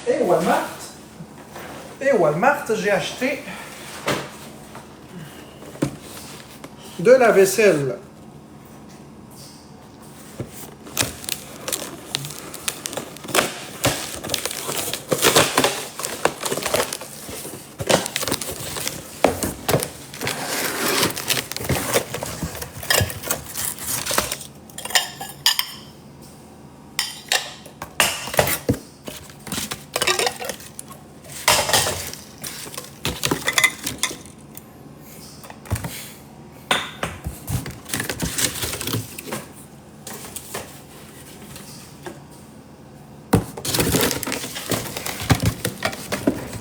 Et Walmart, j'ai acheté de la vaisselle.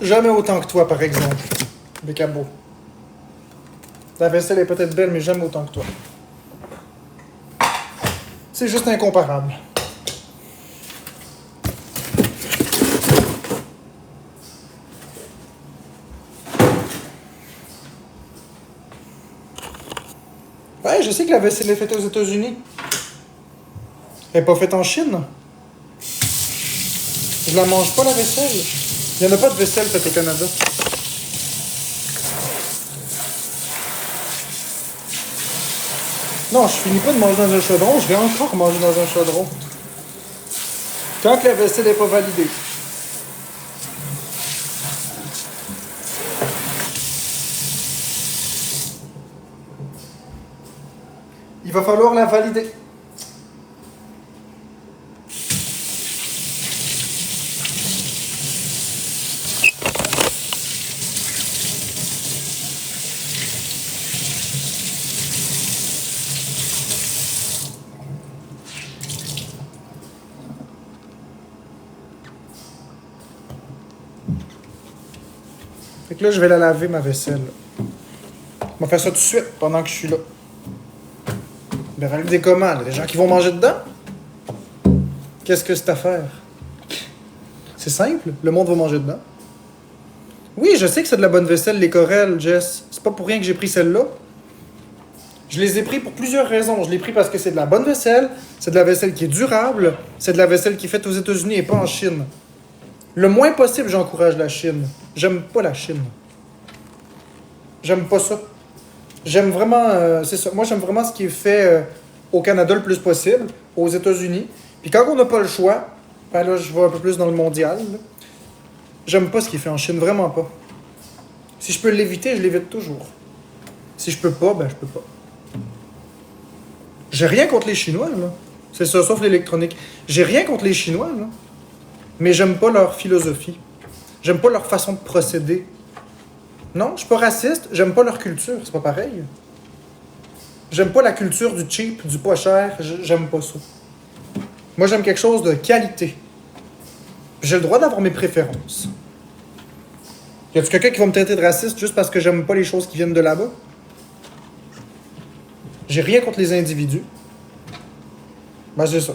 Jamais autant que toi, par exemple, Bécabo. La vaisselle est peut-être belle, mais jamais autant que toi. C'est juste incomparable. Ouais, je sais que la vaisselle est faite aux États-Unis. Elle n'est pas faite en Chine. Je la mange pas, la vaisselle. Il n'y en a pas de vaisselle faite au Canada. Non, je finis pas de manger dans un chaudron, je vais encore manger dans un chaudron. Tant que la vaisselle n'est pas validée. Il va falloir la valider. Fait que là, je vais la laver, ma vaisselle. On va faire ça tout de suite, pendant que je suis là. Ben, valider comment? Il y a des gens qui vont manger dedans? Qu'est-ce que c'est à faire? C'est simple, le monde va manger dedans. Oui, je sais que c'est de la bonne vaisselle, les Corel, Jess. C'est pas pour rien que j'ai pris celle-là. Je les ai pris pour plusieurs raisons. Je l'ai pris parce que c'est de la bonne vaisselle, c'est de la vaisselle qui est durable, c'est de la vaisselle qui est faite aux États-Unis et pas en Chine. Le moins possible, j'encourage la Chine. J'aime pas la Chine. J'aime pas ça. J'aime vraiment, c'est ça. Moi, j'aime vraiment ce qui est fait au Canada le plus possible, aux États-Unis. Puis quand on n'a pas le choix, ben là, je vais un peu plus dans le mondial. Là. J'aime pas ce qui est fait en Chine, vraiment pas. Si je peux l'éviter, je l'évite toujours. Si je peux pas, ben je peux pas. J'ai rien contre les Chinois, là. C'est ça, sauf l'électronique. J'ai rien contre les Chinois, là. Mais j'aime pas leur philosophie. J'aime pas leur façon de procéder. Non, je suis pas raciste, j'aime pas leur culture, c'est pas pareil. J'aime pas la culture du cheap, du pas cher, j'aime pas ça. Moi, j'aime quelque chose de qualité. J'ai le droit d'avoir mes préférences. Y a-tu quelqu'un qui va me traiter de raciste juste parce que j'aime pas les choses qui viennent de là-bas? J'ai rien contre les individus. Ben, c'est ça.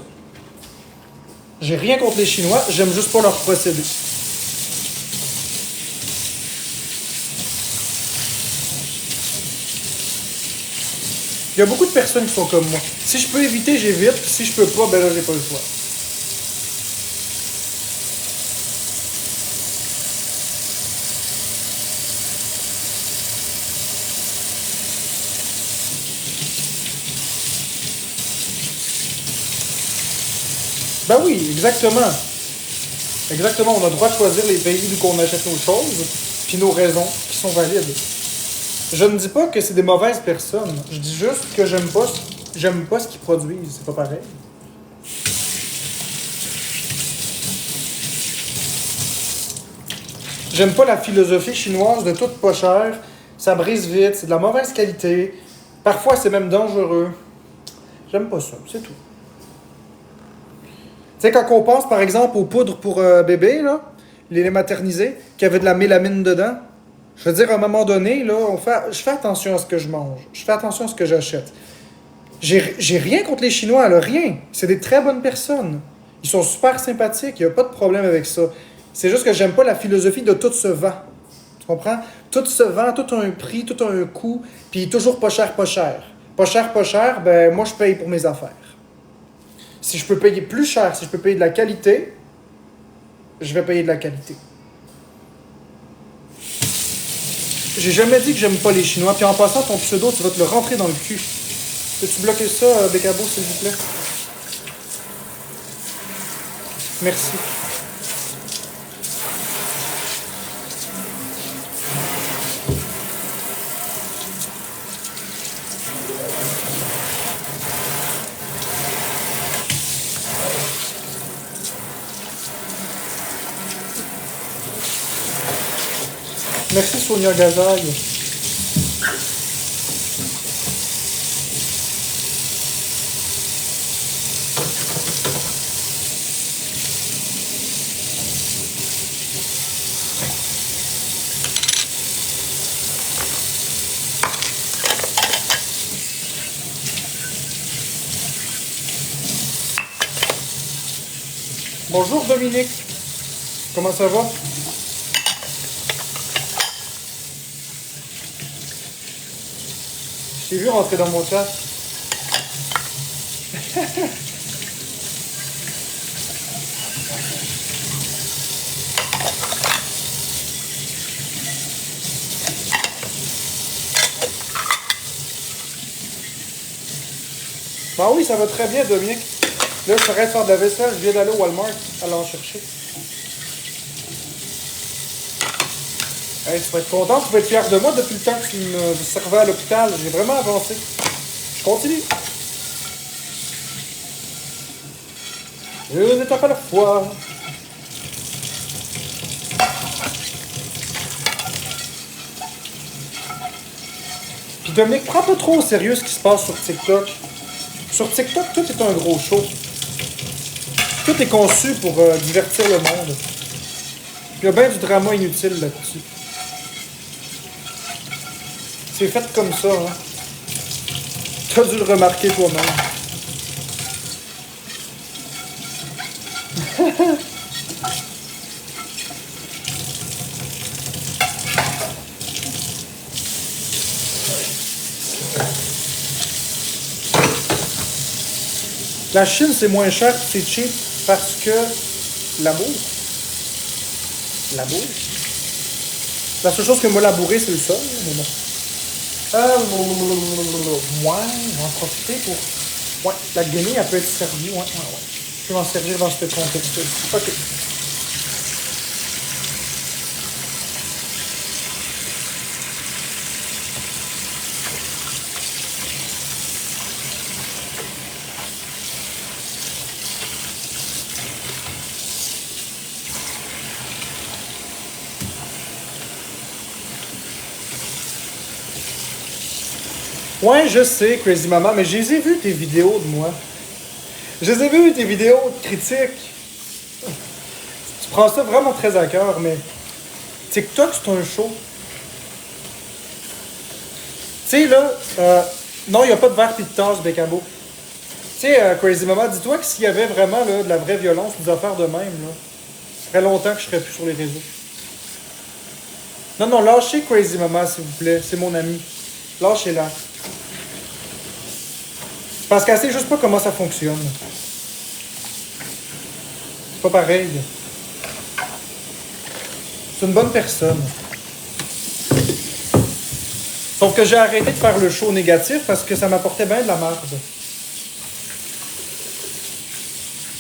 J'ai rien contre les Chinois, j'aime juste pas leur procédé. Il y a beaucoup de personnes qui sont comme moi. Si je peux éviter, j'évite. Si je peux pas, ben là, j'ai pas le choix. Ben oui, exactement. Exactement, on a le droit de choisir les pays d'où on achète nos choses, puis nos raisons, qui sont valides. Je ne dis pas que c'est des mauvaises personnes. Je dis juste que j'aime pas ce qu'ils produisent. C'est pas pareil. J'aime pas la philosophie chinoise de tout pas cher. Ça brise vite, c'est de la mauvaise qualité. Parfois, c'est même dangereux. J'aime pas ça, c'est tout. Tu sais, quand on pense, par exemple, aux poudres pour bébés, là, les maternisés, qui avaient de la mélamine dedans, je veux dire, à un moment donné, là, je fais attention à ce que je mange. Je fais attention à ce que j'achète. J'ai rien contre les Chinois, là, rien. C'est des très bonnes personnes. Ils sont super sympathiques, il n'y a pas de problème avec ça. C'est juste que j'aime pas la philosophie de tout se vend. Tu comprends? Tout se vend, tout a un prix, tout a un coût, puis toujours pas cher, pas cher. Pas cher, ben moi je paye pour mes affaires. Si je peux payer plus cher, si je peux payer de la qualité, je vais payer de la qualité. J'ai jamais dit que j'aime pas les Chinois. Puis en passant, ton pseudo, tu vas te le rentrer dans le cul. Peux-tu bloquer ça, Bécabo, s'il vous plaît? Merci. Merci Sonia Gazaille. Bonjour Dominique. Comment ça va? Je t'ai vu rentrer dans mon chat. Bah oui, ça va très bien, Dominique. Là, je s'arrête de faire de la vaisselle. Je viens d'aller au Walmart, aller en chercher. Hey, tu vas être content, tu vas être fier de moi depuis le temps que tu me servais à l'hôpital. J'ai vraiment avancé. Je continue. Une étape à la fois. Puis Dominique, prends pas trop au sérieux ce qui se passe sur TikTok. Sur TikTok, tout est un gros show. Tout est conçu pour divertir le monde. Il y a bien du drama inutile là-dessus. C'est fait comme ça, hein. T'as dû le remarquer toi-même. La Chine, c'est moins cher, c'est cheap, parce que l'amour. L'amour. La seule chose que m'a labouré, c'est le sol, mais bon. Moi, je vais en profiter pour... Ouais, la guenille, elle peut être servie. Ouais. Je vais m'en servir dans ce contexte-là. OK. Ouais, je sais, Crazy Mama, mais je les ai vues tes vidéos de moi. Je les ai vues tes vidéos de critiques. Tu prends ça vraiment très à cœur, mais TikTok, c'est un show. Tu sais, là, non, il n'y a pas de verre pis de tasse, Bécabo. Tu sais, Crazy Mama, dis-toi que s'il y avait vraiment là, de la vraie violence, des affaires de même, là, ça ferait longtemps que je serais plus sur les réseaux. Non, lâchez Crazy Mama, s'il vous plaît. C'est mon ami. Lâchez-la. Parce qu'elle sait juste pas comment ça fonctionne. C'est pas pareil. C'est une bonne personne. Sauf que j'ai arrêté de faire le show négatif parce que ça m'apportait bien de la merde.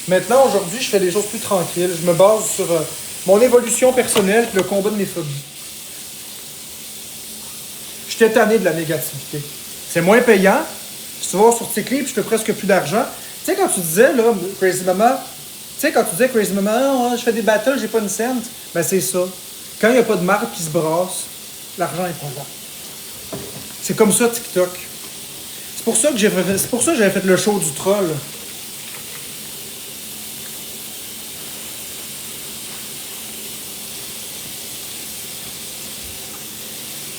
Maintenant, aujourd'hui, je fais des choses plus tranquilles. Je me base sur mon évolution personnelle et le combat de mes phobies. J'étais tanné de la négativité. C'est moins payant. Si tu vas sur tes clips, je fais presque plus d'argent. Tu sais, quand tu disais, là, Crazy Mama, je fais des battles, j'ai pas une cent, ben c'est ça. Quand il n'y a pas de marque qui se brasse, l'argent est pas là. C'est comme ça, TikTok. C'est pour ça que j'avais fait le show du troll.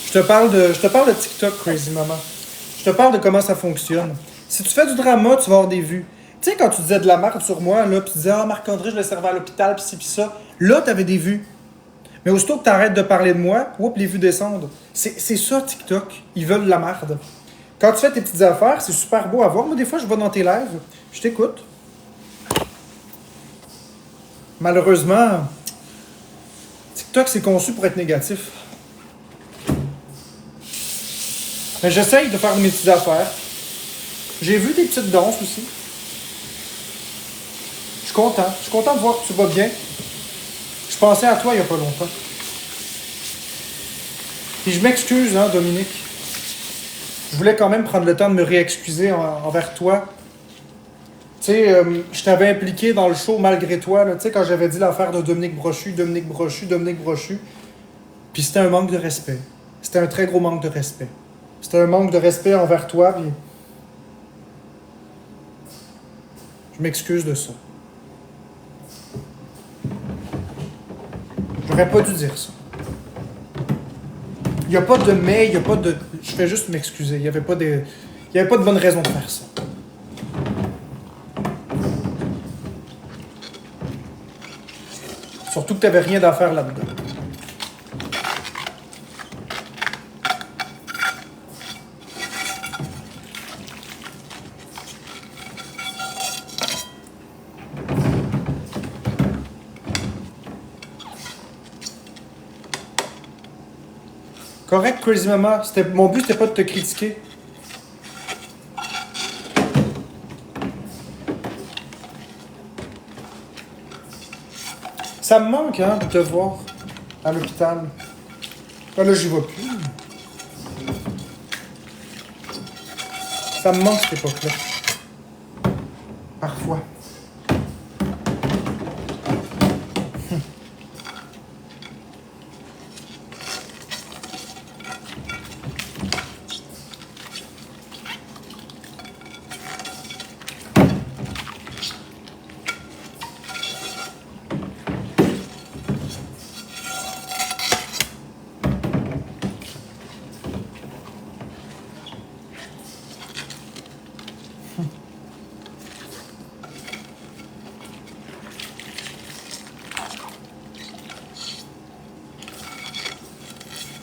Je te parle de TikTok, Crazy Mama. Je te parle de comment ça fonctionne. Si tu fais du drama, tu vas avoir des vues. Tu sais, quand tu disais de la merde sur moi, là, puis tu disais, ah, Marc-André, je le servais à l'hôpital, pis ci, pis ça, là, t'avais des vues. Mais aussitôt que t'arrêtes de parler de moi, les vues descendent. C'est ça, TikTok. Ils veulent la merde. Quand tu fais tes petites affaires, c'est super beau à voir. Moi, des fois, je vais dans tes lives, je t'écoute. Malheureusement, TikTok, c'est conçu pour être négatif. Mais j'essaye de faire mes petites affaires. J'ai vu des petites danses aussi. Je suis content. Je suis content de voir que tu vas bien. Je pensais à toi il n'y a pas longtemps. Puis je m'excuse, hein, Dominique. Je voulais quand même prendre le temps de me réexcuser envers toi. Tu sais, je t'avais impliqué dans le show malgré toi, tu sais, quand j'avais dit l'affaire de Dominique Brochu. Puis c'était un manque de respect. C'était un très gros manque de respect. C'était un manque de respect envers toi, puis... Je m'excuse de ça. J'aurais pas dû dire ça. Il n'y a pas de mais, il n'y a pas de... Je fais juste m'excuser. Il n'y avait pas de bonne raison de faire ça. Surtout que tu n'avais rien à faire là-dedans. Correct, Crazy Mama. Mon but, c'était pas de te critiquer. Ça me manque, hein, de te voir à l'hôpital. Là, j'y vais plus. Ça me manque, cette époque-là. Parfois.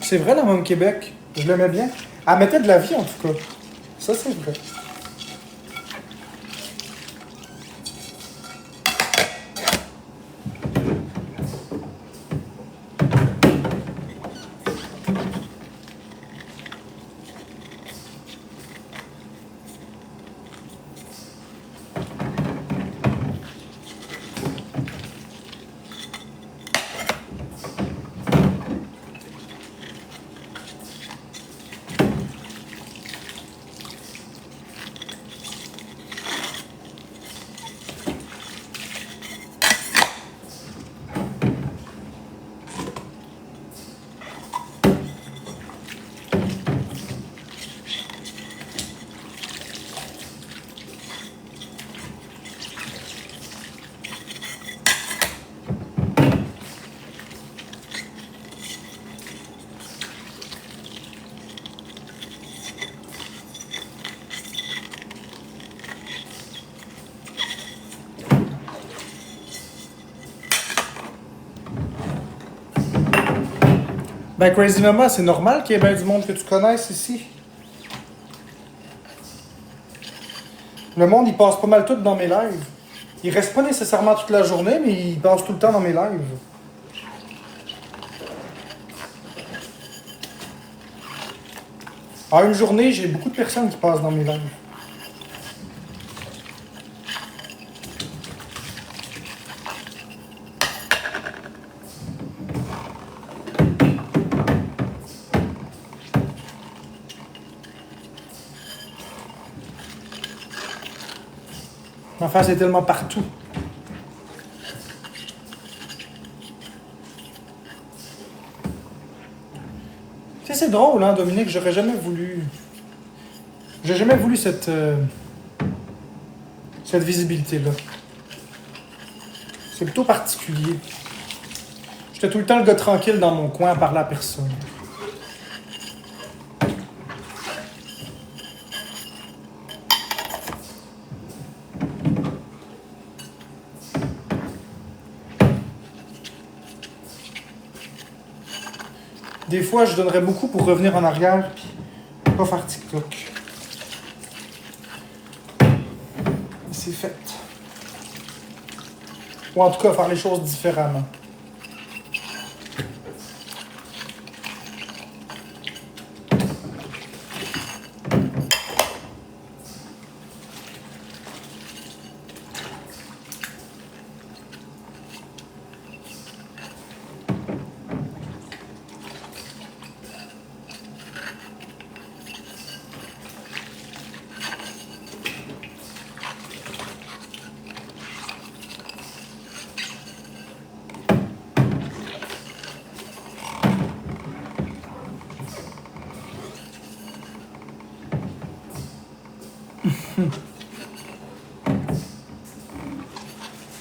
C'est vrai, la Mame Québec. Je l'aimais bien. Elle mettait de la vie, en tout cas. Ça, c'est vrai. Ben, Crazy Mama, c'est normal qu'il y ait bien du monde que tu connaisses ici. Le monde, il passe pas mal tout dans mes lives. Il reste pas nécessairement toute la journée, mais il passe tout le temps dans mes lives. En une journée, j'ai beaucoup de personnes qui passent dans mes lives. Ma face est tellement partout. Tu sais, c'est drôle, hein, Dominique, j'aurais jamais voulu... J'ai jamais voulu cette visibilité-là. C'est plutôt particulier. J'étais tout le temps le gars tranquille dans mon coin à parler à personne. Des fois, je donnerais beaucoup pour revenir en arrière et pas faire TikTok. C'est fait. Ou en tout cas, faire les choses différemment.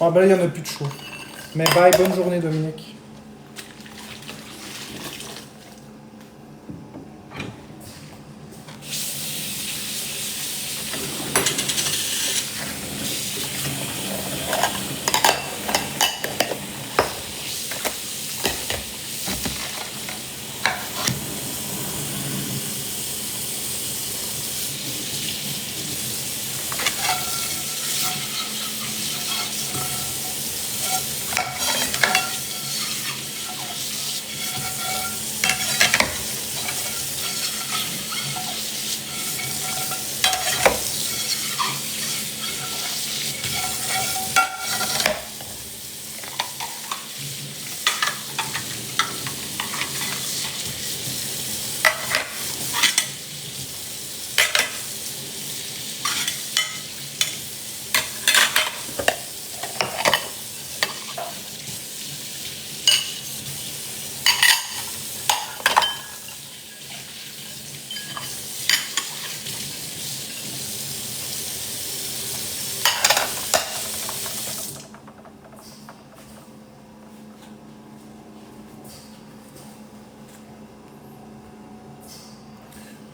Ah ben là, il n'y en a plus de chaud. Mais bye, bonne journée, Dominique.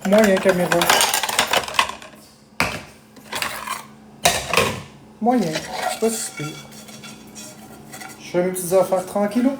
Moyen caméra. Moyen. C'est pas si pire. Je fais mes petites affaires tranquillou.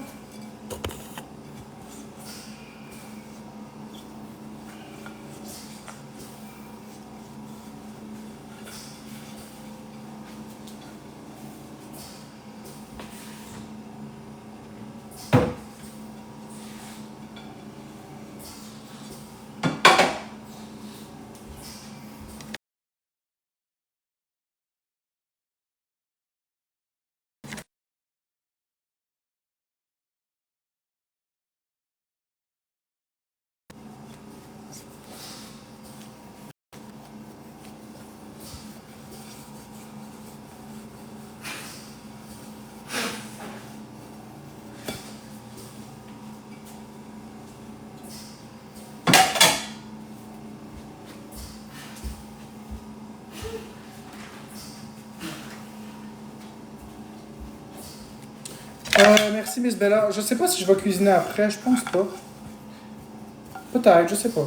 Merci Miss Bella. Je sais pas si je vais cuisiner après, je pense pas. Peut-être, je sais pas.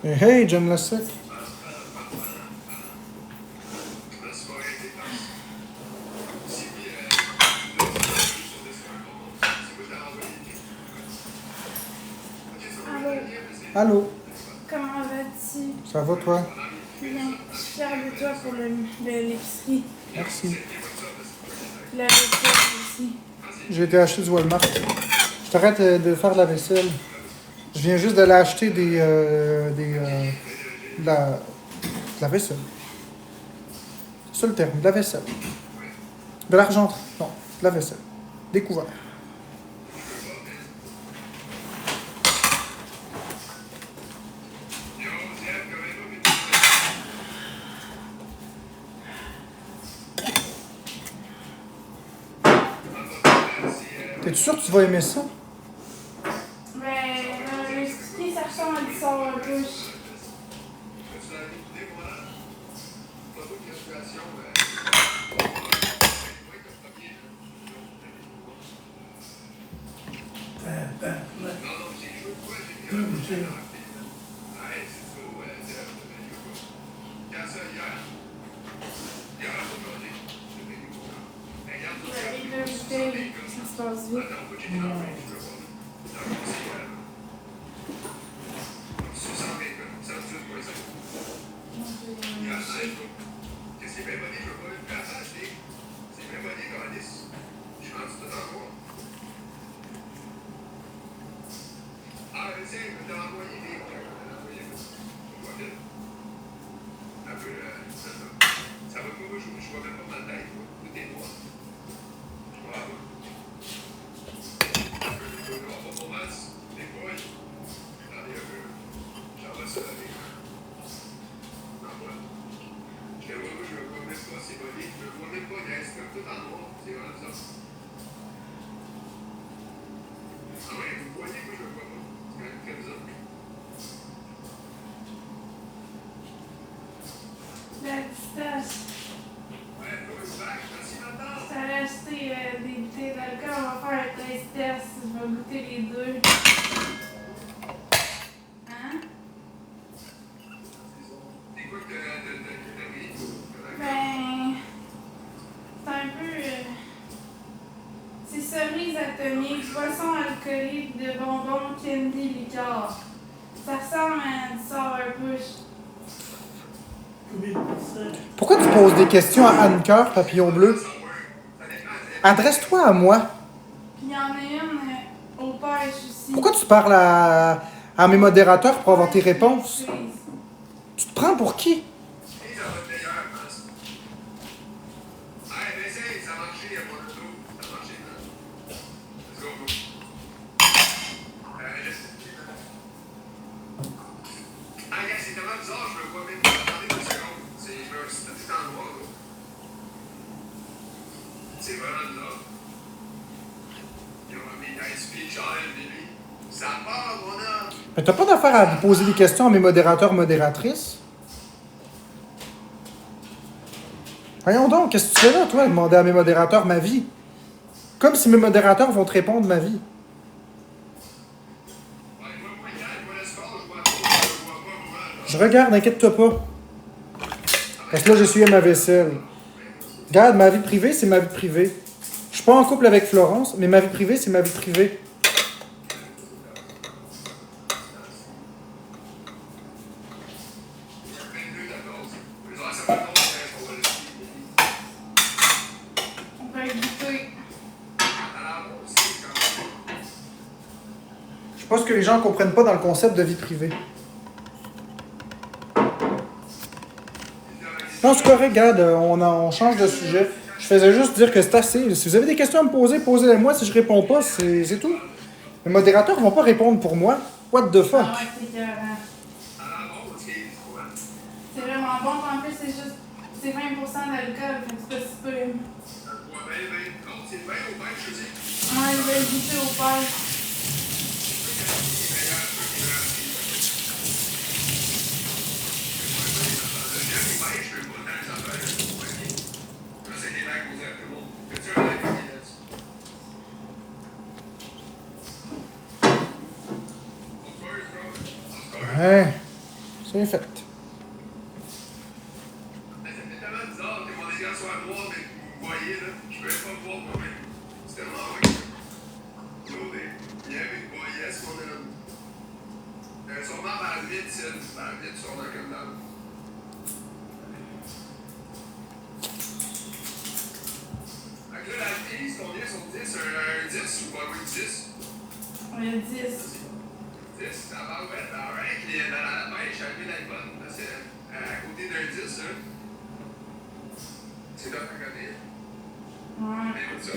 Hey, John Lasek. Allô. Comment vas-tu? Ça va toi? Bien. Je suis fière de toi pour l'épicerie. Merci. La vaisselle aussi. J'ai été acheter du Walmart. Je t'arrête de faire de la vaisselle. Je viens juste d'aller acheter de la vaisselle. C'est ça le terme, de la vaisselle. De l'argenterie. Non, de la vaisselle. Découvert. T'es sûr que tu vas aimer ça? Mais l'expliquer, ça ressemble à du son en bouche. Les deux physique. La distance. Ça allait acheter des bouteilles d'alcool, on va faire un taste test. Je vais goûter les deux. Hein? Ben. C'est un peu. C'est cerise atomique, boisson alcoolique de bonbons, candy, liqueur. Ça ressemble à du sour push. Pourquoi tu poses des questions à Anne-Cœur, papillon bleu? Adresse-toi à moi. Puis il y en a une au pêche aussi. Pourquoi tu parles à mes modérateurs pour avoir tes réponses? Tu te prends pour qui? C'est vraiment là. Ils ont mis un speech en lui. Ça part, mon homme. Mais t'as pas d'affaire à poser des questions à mes modérateurs, modératrices? Voyons donc, qu'est-ce que tu fais là, toi, demander à mes modérateurs ma vie? Comme si mes modérateurs vont te répondre ma vie. Je regarde, inquiète-toi pas. Parce que là, je suis à ma vaisselle. Regarde, ma vie privée, c'est ma vie privée. Je suis pas en couple avec Florence, mais ma vie privée, c'est ma vie privée. On va goûter. Je pense que les gens comprennent pas dans le concept de vie privée. Non, c'est correct, regarde, on change de sujet. Je faisais juste dire que c'est assez. Si vous avez des questions à me poser, posez-les-moi. Si je réponds pas, c'est tout. Les modérateurs vont pas répondre pour moi. What the fuck? Ah ouais, c'est écœurant. C'est vraiment bon. En plus, c'est juste. C'est 20% d'alcool, fait que c'est pas si peu. Ouais, je vais le goûter au pêche. Ouais, c'est fait. On a 10. Ça va, ouais, alright. La pêche, j'ai mis l'iPhone. C'est à côté d'un 10, hein. C'est là qu'on connaît. Ouais. Mais ça.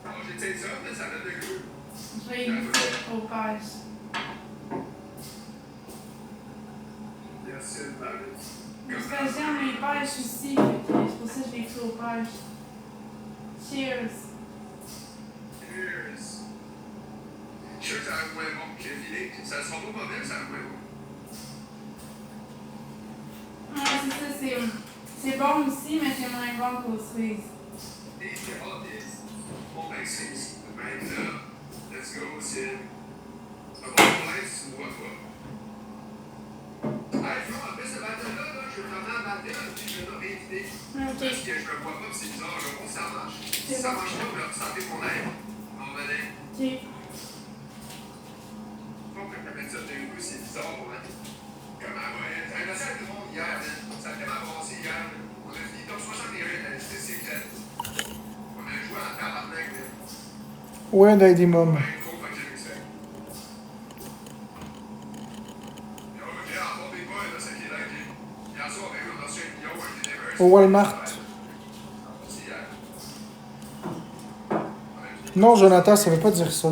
Alors, j'ai essayé ça, mais ça donne le goût. Je vais y goûter au pêche. Merci, Parce que j'aime les pêches aussi, fait que c'est pour ça que je l'ai pris au pêche. Cheers. Cheers. Je suis sûr que ça va être moins bon. J'ai filé. Ça sera pas mauvais, mais ça va être moins bon. Ouais, c'est ça, c'est bon aussi, mais c'est moins bon qu'aux cerises. Et c'est bon, bon, ben, c'est maintenant. Let's go, c'est. Ça va pas être si tu ne vois pas. Hey, Flo, en plus, ce matin-là, je vais t'emmener à matin, puis je vais te réinviter. Ok. Parce que je me vois pas, puis c'est bizarre, je vois si ça marche. Si C'est ça bon. marche pas, je vais ressentir mon air. moment donné. Ok. Faut que je me mette ça d'un coup, c'est bizarre, ouais. Comment, ouais. J'ai annoncé à tout le monde hier, man. Ça a tellement avancé hier, man. On a fini top 61 à STC. On a joué en tabarnak, man. Ouais, Daddy Mom. Ouais, gros, fait que j'ai réussi. J'ai encore des boys, là, ça qui est là, qui. Hier soir, on a reçu un million avec des Nevers. Au Walmart. C'est hier. Non, Jonathan, ça veut pas dire ça.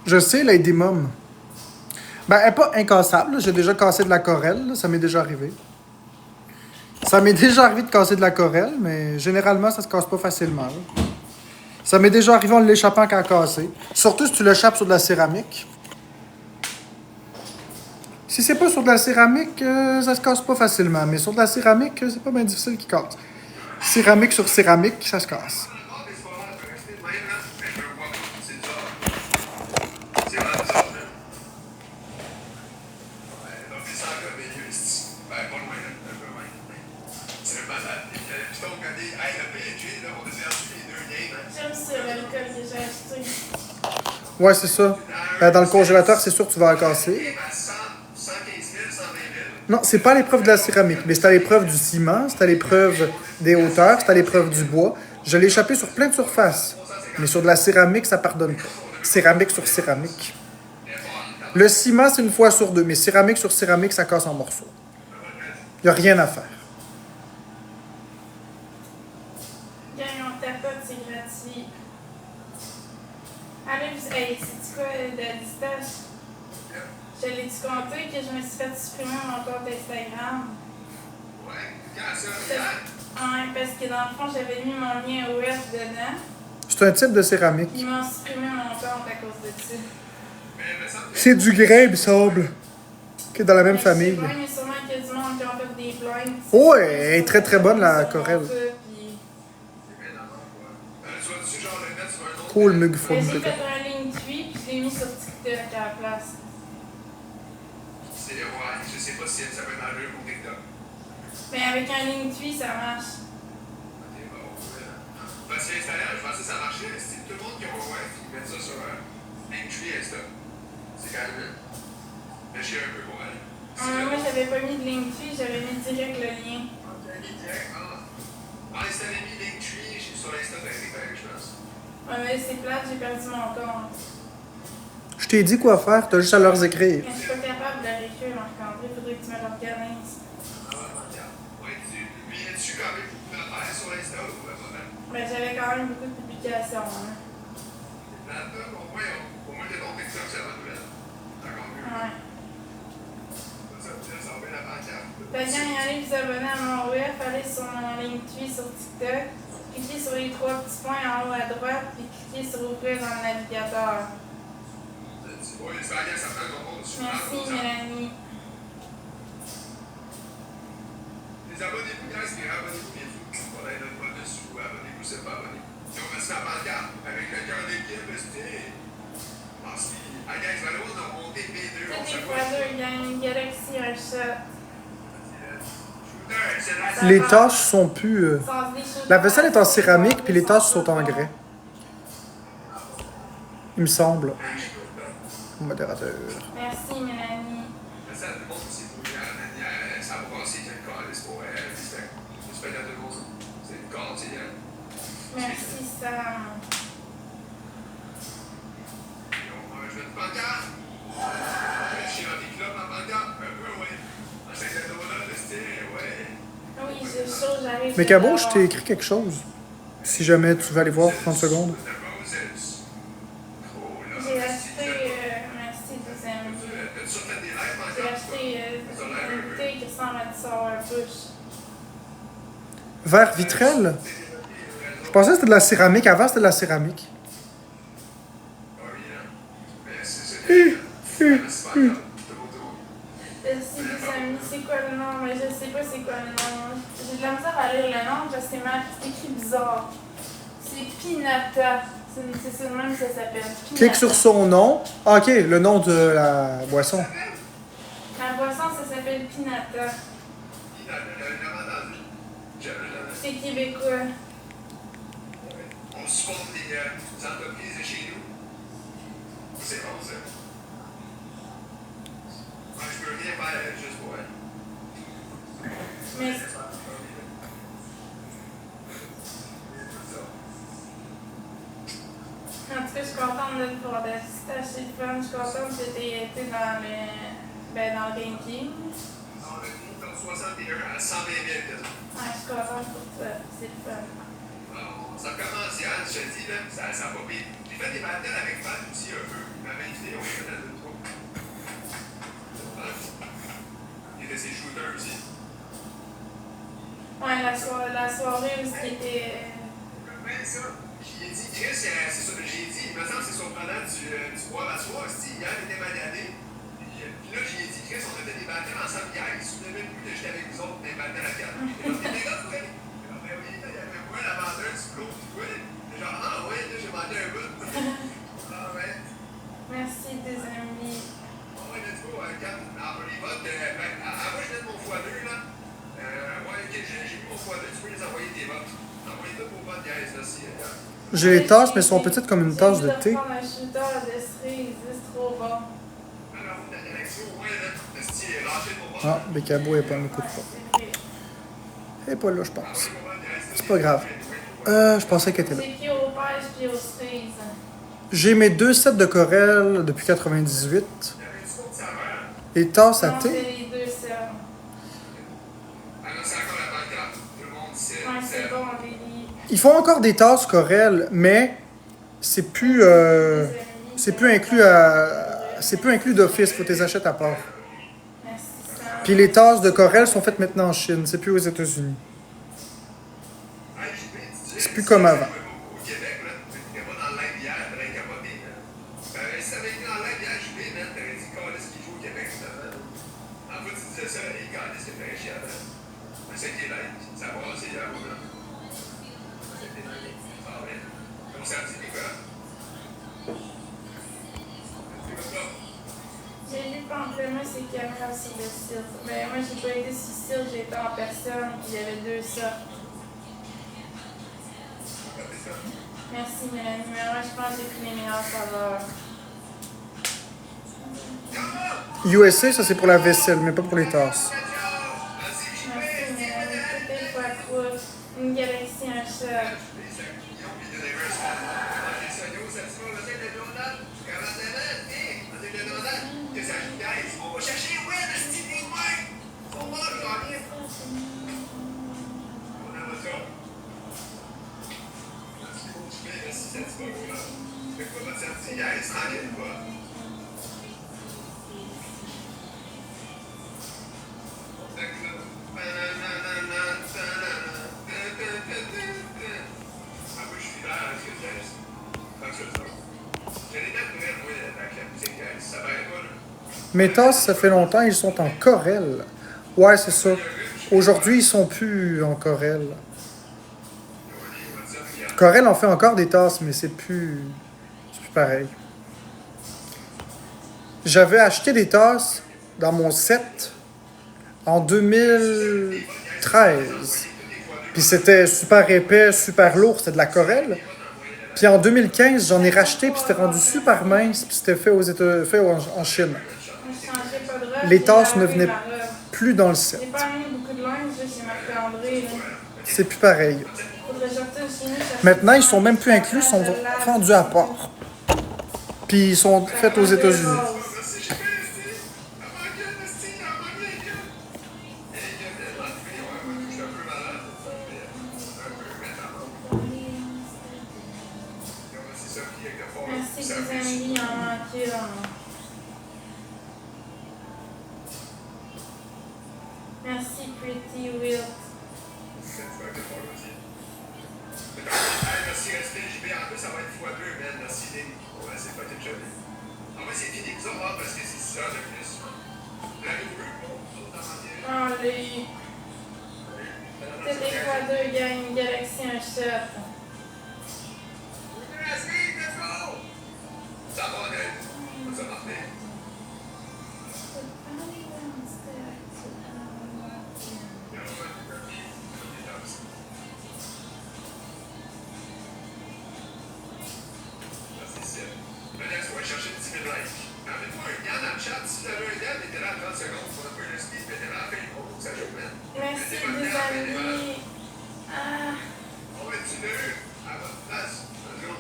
Je sais, Lady Mom. Ben, elle n'est pas incassable. J'ai déjà cassé de la corelle. Là. Ça m'est déjà arrivé. Ça m'est déjà arrivé de casser de la corelle, mais généralement, ça se casse pas facilement. Là. Ça m'est déjà arrivé en l'échappant qu'à casser. Surtout si tu l'échappes sur de la céramique. Si c'est pas sur de la céramique, ça se casse pas facilement. Mais sur de la céramique, c'est pas bien difficile qu'il casse. Céramique sur céramique, ça se casse. J'aime ça, l'alcool que j'ai acheté. Ouais, c'est ça. Dans le congélateur, c'est sûr que tu vas la casser. Non, c'est pas à l'épreuve de la céramique, mais c'est à l'épreuve du ciment, c'est à l'épreuve des hauteurs, c'est à l'épreuve du bois. Je l'ai échappé sur plein de surfaces. Mais sur de la céramique, ça pardonne pas. Céramique sur céramique. Le ciment, c'est une fois sur deux, mais céramique sur céramique, ça casse en morceaux. Il n'y a rien à faire. Quand on tapote, c'est gratuit. Allez, hey, c'est quoi de distance? Je l'ai-tu compté que je me suis fait supprimer mon compte Instagram? Ouais, parce que dans le fond, j'avais mis mon lien web dedans. C'est un type de céramique. Ils m'ont supprimé mon compte à cause de ça. C'est du grain, il me semble. Qui est dans la même famille. Je sais pas, mais sûrement qu'il y a du monde qui ont fait des blinds. Oh, elle est très très bonne, la corelle. Cool, Mug J'ai Fun. fait un Linktree, puis je l'ai mis sur TikTok à la place. Je sais pas si ça va être dans le ou TikTok. Mais avec un Linktree, ça marche. Parce que Instagram, je pensais que ça marchait. C'est tout le monde qui a un web qui met ça sur Linktree Insta. C'est quand même. Mais je suis un peu pour elle. Moi, j'avais pas mis de Linktree, j'avais mis direct le lien. Ok, direct. Ah, si t'avais mis Linktree sur Insta, t'avais été correct, je pense. Ouais, mais c'est plate, j'ai perdu mon compte. Je t'ai dit quoi faire, t'as juste à leur écrire. Mais je suis pas capable de l'écrire, Marc-André, faudrait que tu me l'organises. Ouais, lui, il a-tu quand même beaucoup d'affaires sur Insta ou pas? Mais j'avais quand même beaucoup de publications. Hein. Au moins, t'es ton TikTok, c'est la nouvelle. D'accord, mieux. Ouais. Ça veut dire, ça va bien la pancarte. Fait que quand il y en a qui s'abonnent à mon web, allez sur mon Linktree sur TikTok, cliquez sur les 3 petits points en haut à droite, puis cliquez sur ouvrir dans le navigateur. Merci, Mélanie. Les abonnez-vous, guys, mais abonnez-vous bientôt. Pour aller notre bonus ou abonnez-vous, c'est pas abonné. Si on met ça en pancarte avec le cœur d'équipe, c'était. Merci. Ah, guys, Valo, on a monté B2. Toutes les fois deux, gang, Galaxy, un shot. Les tâches sont plus. La vaisselle est en céramique, puis les tâches sont en grès. Il me semble. Modérateur. Merci, Mélanie. Merci à tout le monde qui s'est trouvé à la manière. Ça va passer qu'un calice pour elle. J'espère à tout le monde. C'est une corde, Merci, Sam. Je vais te pancarte. Je suis dans des clubs en pancarte. Un peu, ouais. En 5 $, le style, ouais. Oui, j'ai chaud, j'arrive. Mais Cabo, je t'ai écrit quelque chose. Si jamais tu veux aller voir 30 secondes. J'ai acheté, merci deuxième. J'ai acheté une thé qui ressemble à du sourpuss. Verre vitrelle? Je pensais que c'était de la céramique. Avant, c'était de la céramique. c'est quoi le nom, mais je sais pas c'est quoi le nom. J'ai de la misère à lire le nom parce que c'est écrit bizarre. C'est Pinata. C'est ça de même que ça s'appelle. Pinata. Clique sur son nom. Ah, ok, le nom de la boisson. La boisson, ça s'appelle Pinata. J'avais jamais entendu. C'est québécois. On supporte les entreprises de chez nous. C'est bon, ça. Moi, je peux rien faire juste pour elle. Mais en tout cas, je suis contente de te voir d'assister à chez le fun. Je suis contente que tu aies été dans le ranking. On a fini comme 61 à 120 000 pesos. Ouais, je suis contente pour ça. C'est le fun. Alors, ça commence, Yann, je te dis, là, ça va bien. J'ai fait des battles avec Pat aussi un peu. Il m'avait invité, on fait dans le trou. Il était ses shooters aussi. Ouais, la soirée où c'était. Ben ça, j'ai dit, Chris, c'est ça, j'ai dit, il me semble que c'est surprenant du boire à soir, si hier il était magadé. Puis là, j'ai dit, Chris, on a fait des battles ensemble hier, il se souvenait même plus que j'étais avec vous autres, des battles à 4. T'es là, toi? Ben oui, là, il y avait moi, la vendeuse, du flot, puis toi. Genre, ah ouais, là, j'ai manqué un bout. Ah ouais. Merci, des amis. Ah ouais, let's go, 4. Alors, les votes, avant, je mets mon x2, là. Ouais, ok, j'ai mis mon x2, tu peux les envoyer tes votes. Envoyez tous vos votes, guys, là, si. J'ai les tasses, mais elles sont petites comme une tasse de thé. Je vais prendre un shooter de cerise, c'est trop bon. Alors, la direction, ouais, là, si, lâchez vos votes. Ah, Bécabo, elle m'écoute pas. C'est vrai. Elle est pas là, je pense. Envoyez vos votes, guys. C'est pas grave. Je pensais qu'elle était là. C'est qui au pêche puis aux cerises. J'ai mes 2 sets de Corel depuis 98. Il y avait une autre saveur. Les tasses à Non, c'est thé. les deux seuls. Ah non, c'est encore la pancarte. Tout le monde sait. Ouais, c'est bon, les lit. Ils font encore des tasses Corel, mais c'est plus inclus d'office. Faut que tu les achètes à part. Merci, Sam. Puis les tasses de Corel sont faites maintenant en Chine. C'est plus aux États-Unis. C'est plus comme avant. Au Québec, là, t'étais pas dans le live hier, t'aurais capoté. Si t'avais été dans le live hier, JP, man, t'aurais dit, qu'est-ce qu'il joue au Québec, finalement. En fait, tu disais ça, et qu'est-ce que ferait chier avant. Mais c'est qui est live, ça va, c'est hier, là. Ah ouais. Comment ça dit, les gars? C'est comme ça. J'ai lu Pamplemousse et Caméra sur le site. Ben, moi, j'ai pas été sur le site, j'ai été en personne, puis il y avait deux sortes. Merci, Mélanie. Mais moi, je pense que j'ai pris les meilleures saveurs. USA, ça c'est pour la vaisselle, mais pas pour les tasses. Merci, Mélanie. Peut-être pas croûte. Une galaxie, un chat. Mes tasses, ça fait longtemps, ils sont en Corel. Ouais, c'est ça. Aujourd'hui, ils sont plus en Corel. Corel en fait encore des tasses, mais c'est plus pareil. J'avais acheté des tasses dans mon set en 2013. Puis c'était super épais, super lourd, c'était de la Corel. Puis en 2015, j'en ai racheté, puis c'était rendu super mince, puis c'était fait en Chine. Les tasses ne venaient plus dans le set. J'ai pas mis beaucoup de linge chez Marc-André. C'est plus pareil. Maintenant, ils sont même plus inclus, ils sont vendus à part. Puis ils sont faits aux États-Unis. Merci, les amis, il en manquait là. Merci, Pretty Will. Merci, respect, JB. En plus, ça va être x2, man. Merci, Nick. Ouais, c'est pas quelque chose. En fait, c'est fini, nous autres, parce que c'est 6 heures de plus. L'avez-vous vu? Ah gang. Galaxy, un shot. Let's go! Ça va, Ned. Ça va, Ned. Alex, on va chercher 10 000 likes. Mets-moi un lien dans le chat. Si t'avais un lien, t'étais là à 30 secondes. On a pas eu le speed, mais t'es là à la fin. Oh, ça joue, man. Merci, des amis. Ah, On va être une à votre place. Un jour.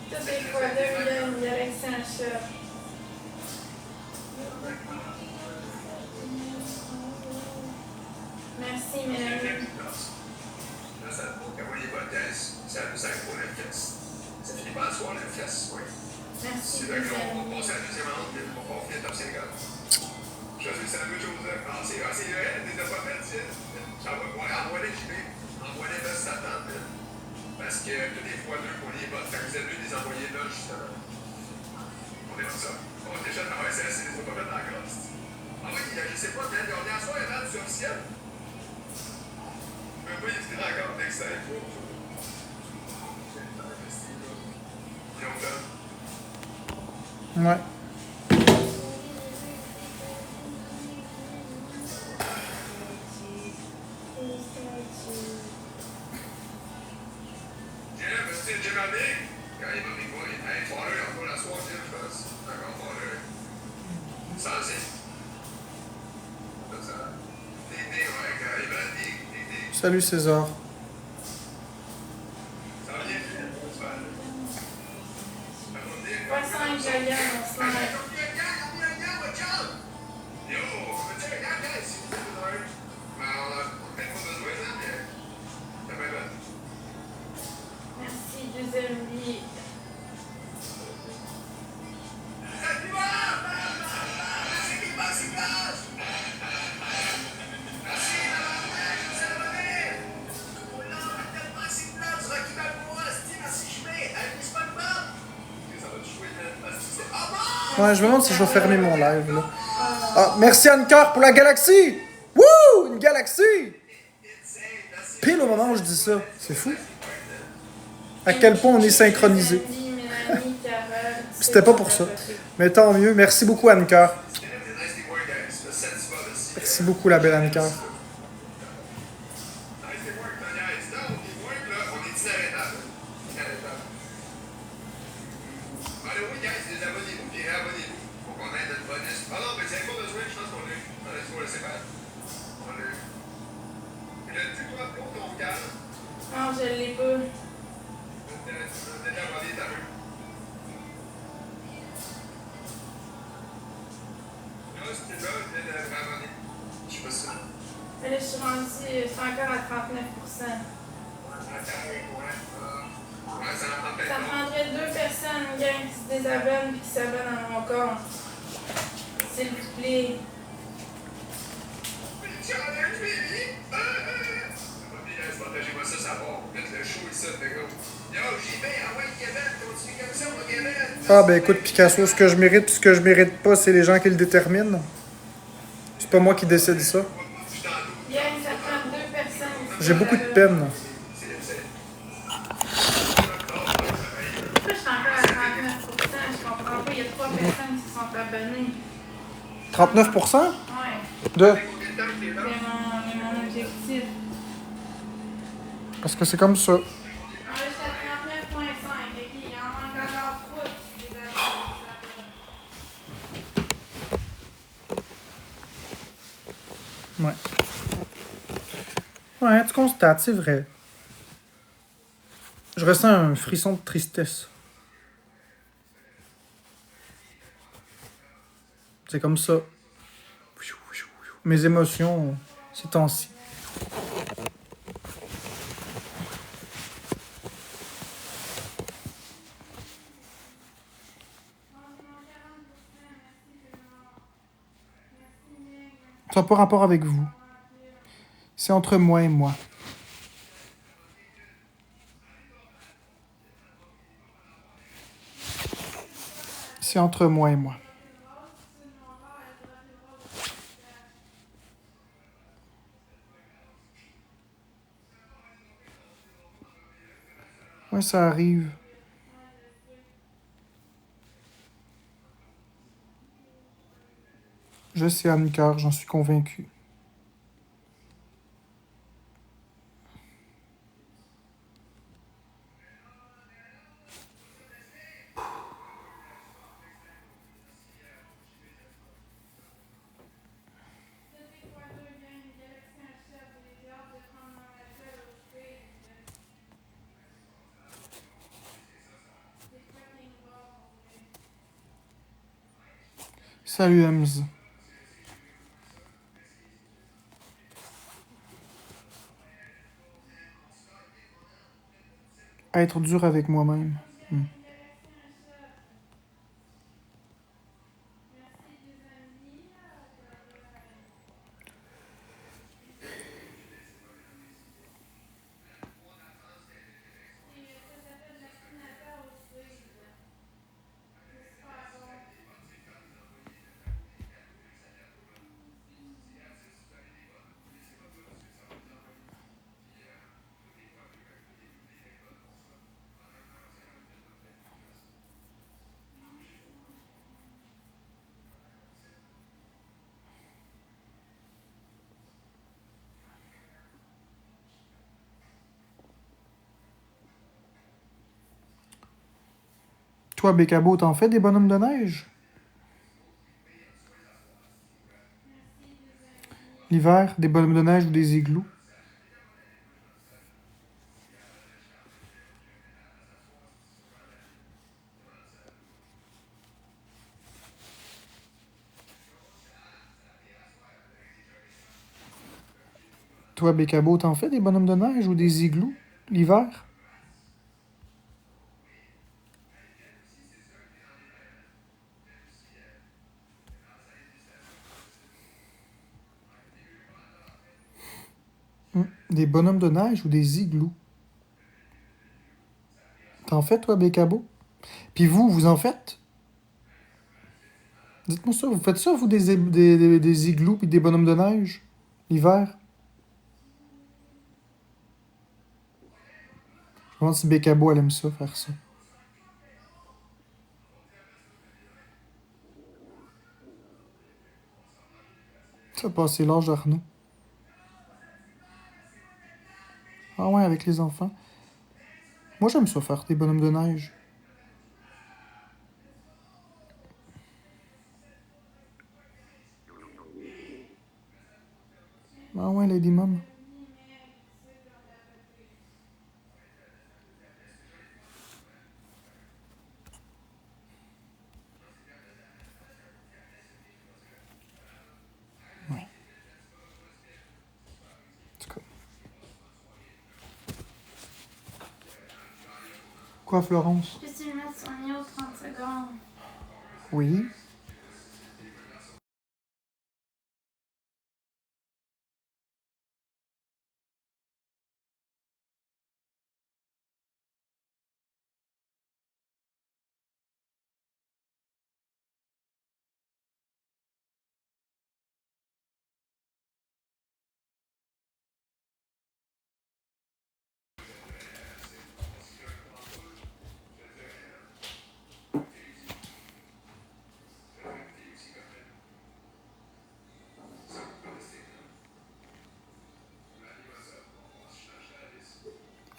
tout est fois deux, gang. Galaxy, un shot. Merci, Mélanie. Là, ça te montre comment les hypothèses, ça nous aide pour la fesse. Ça finit par soir la fesse, oui. Merci, C'est des là qu'on va amis. passer à la deuxième ronde, puis on va finir top 50. Choisis le sandwich aux œufs. Ah, c'est vrai, t'es pas fait, tu sais. Ça va quoi? Envoie-les JB. Envoie-les là si t'attends, parce que tous les fois deux pour les bottes. Fait que vous êtes mieux de les envoyer là, justement. On est comme ça. On va déjà travailler ça, c'est les pas mettre dans la grosse. Ah oui, je sais pas, mais on est à soir, là, c'est officiel. Mais oui, il se dit encore next time. Ouais. Jim Abig, quand il m'a mis quoi, il est falleux encore la soirée, je pense. Encore falleux. Sans y. Comme ça. Ding, ouais, quand il m'a dit, Salut César. ça va bien, ça va. Poisson et Joliane, on se met. Yo, on va dire, regarde, guys. On a peut-être pas besoin, là, mais. Ça va bien. Merci, deuxième vie. Ouais, je me demande si je vais fermer mon live, là. Ah, merci Anne-Cœur pour la galaxie! Wouh! Une galaxie! Pile au moment où je dis ça. C'est fou. À quel point on est synchronisé. C'était pas pour ça. Mais tant mieux. Merci beaucoup Anne-Cœur. Merci beaucoup la belle Anne-Cœur. Non, je l'ai pas. Mais là, je suis rendue, je suis encore à 39%. Ça prendrait 2 personnes, gang, qui se désabonnent et qui s'abonnent à mon compte. S'il vous plaît. Partagez-moi ça, ça va. Faites le show ici, les gars. Yo, j'y vais, envoie le Québec, continue comme ça, mon Québec. Ah ben écoute Picasso, ce que je mérite puis ce que je mérite pas, c'est les gens qui le déterminent. C'est pas moi qui décide ça. Gang, ça prend 2 personnes. J'ai beaucoup de peine. Pourquoi je suis encore à 39%? Je comprends pas. Il y a 3 personnes qui se sont abonnées. 39%? Ouais. De... C'est mon objectif. Parce que c'est comme ça. Ah, je suis à 39,5. Ok, il en manque encore 3 qui se désabonnent. Ouais. Ouais, tu constates, c'est vrai. Je ressens un frisson de tristesse. C'est comme ça. Mes émotions, ces temps-ci. Ça n'a pas rapport avec vous. C'est entre moi et moi. C'est entre moi et moi. Ouais, ça arrive. Je sais, Anne-Cœur, j'en suis convaincu. Salut, Ems. Être dur avec moi-même. Toi, Bécabo, t'en fais des bonhommes de neige? L'hiver, des bonhommes de neige ou des igloos? Toi, Bécabo, t'en fais des bonhommes de neige ou des igloos? L'hiver? Des bonhommes de neige ou des igloos? T'en fais, toi, Bécabo? Puis vous, vous en faites? Dites-moi ça, vous faites ça, vous, des igloos puis des bonhommes de neige? L'hiver? Je me demande si Bécabo, elle aime ça, faire ça. Ça a passé l'âge d'Arnaud. Ah ouais, avec les enfants. Moi, j'aime ça, faire des bonhommes de neige. Ah ouais, Lady Mom. Ouais. En tout cas. Quoi, Florence? Peux-tu le mettre sur mute 30 secondes? Oui.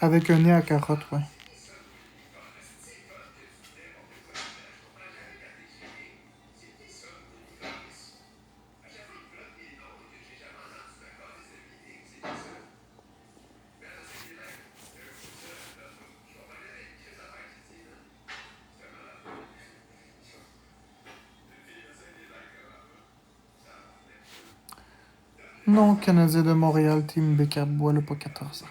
Avec un nez à carotte, ouais. Non, Canadien de Montréal, Team Bécabo, elle a pas 14 ans.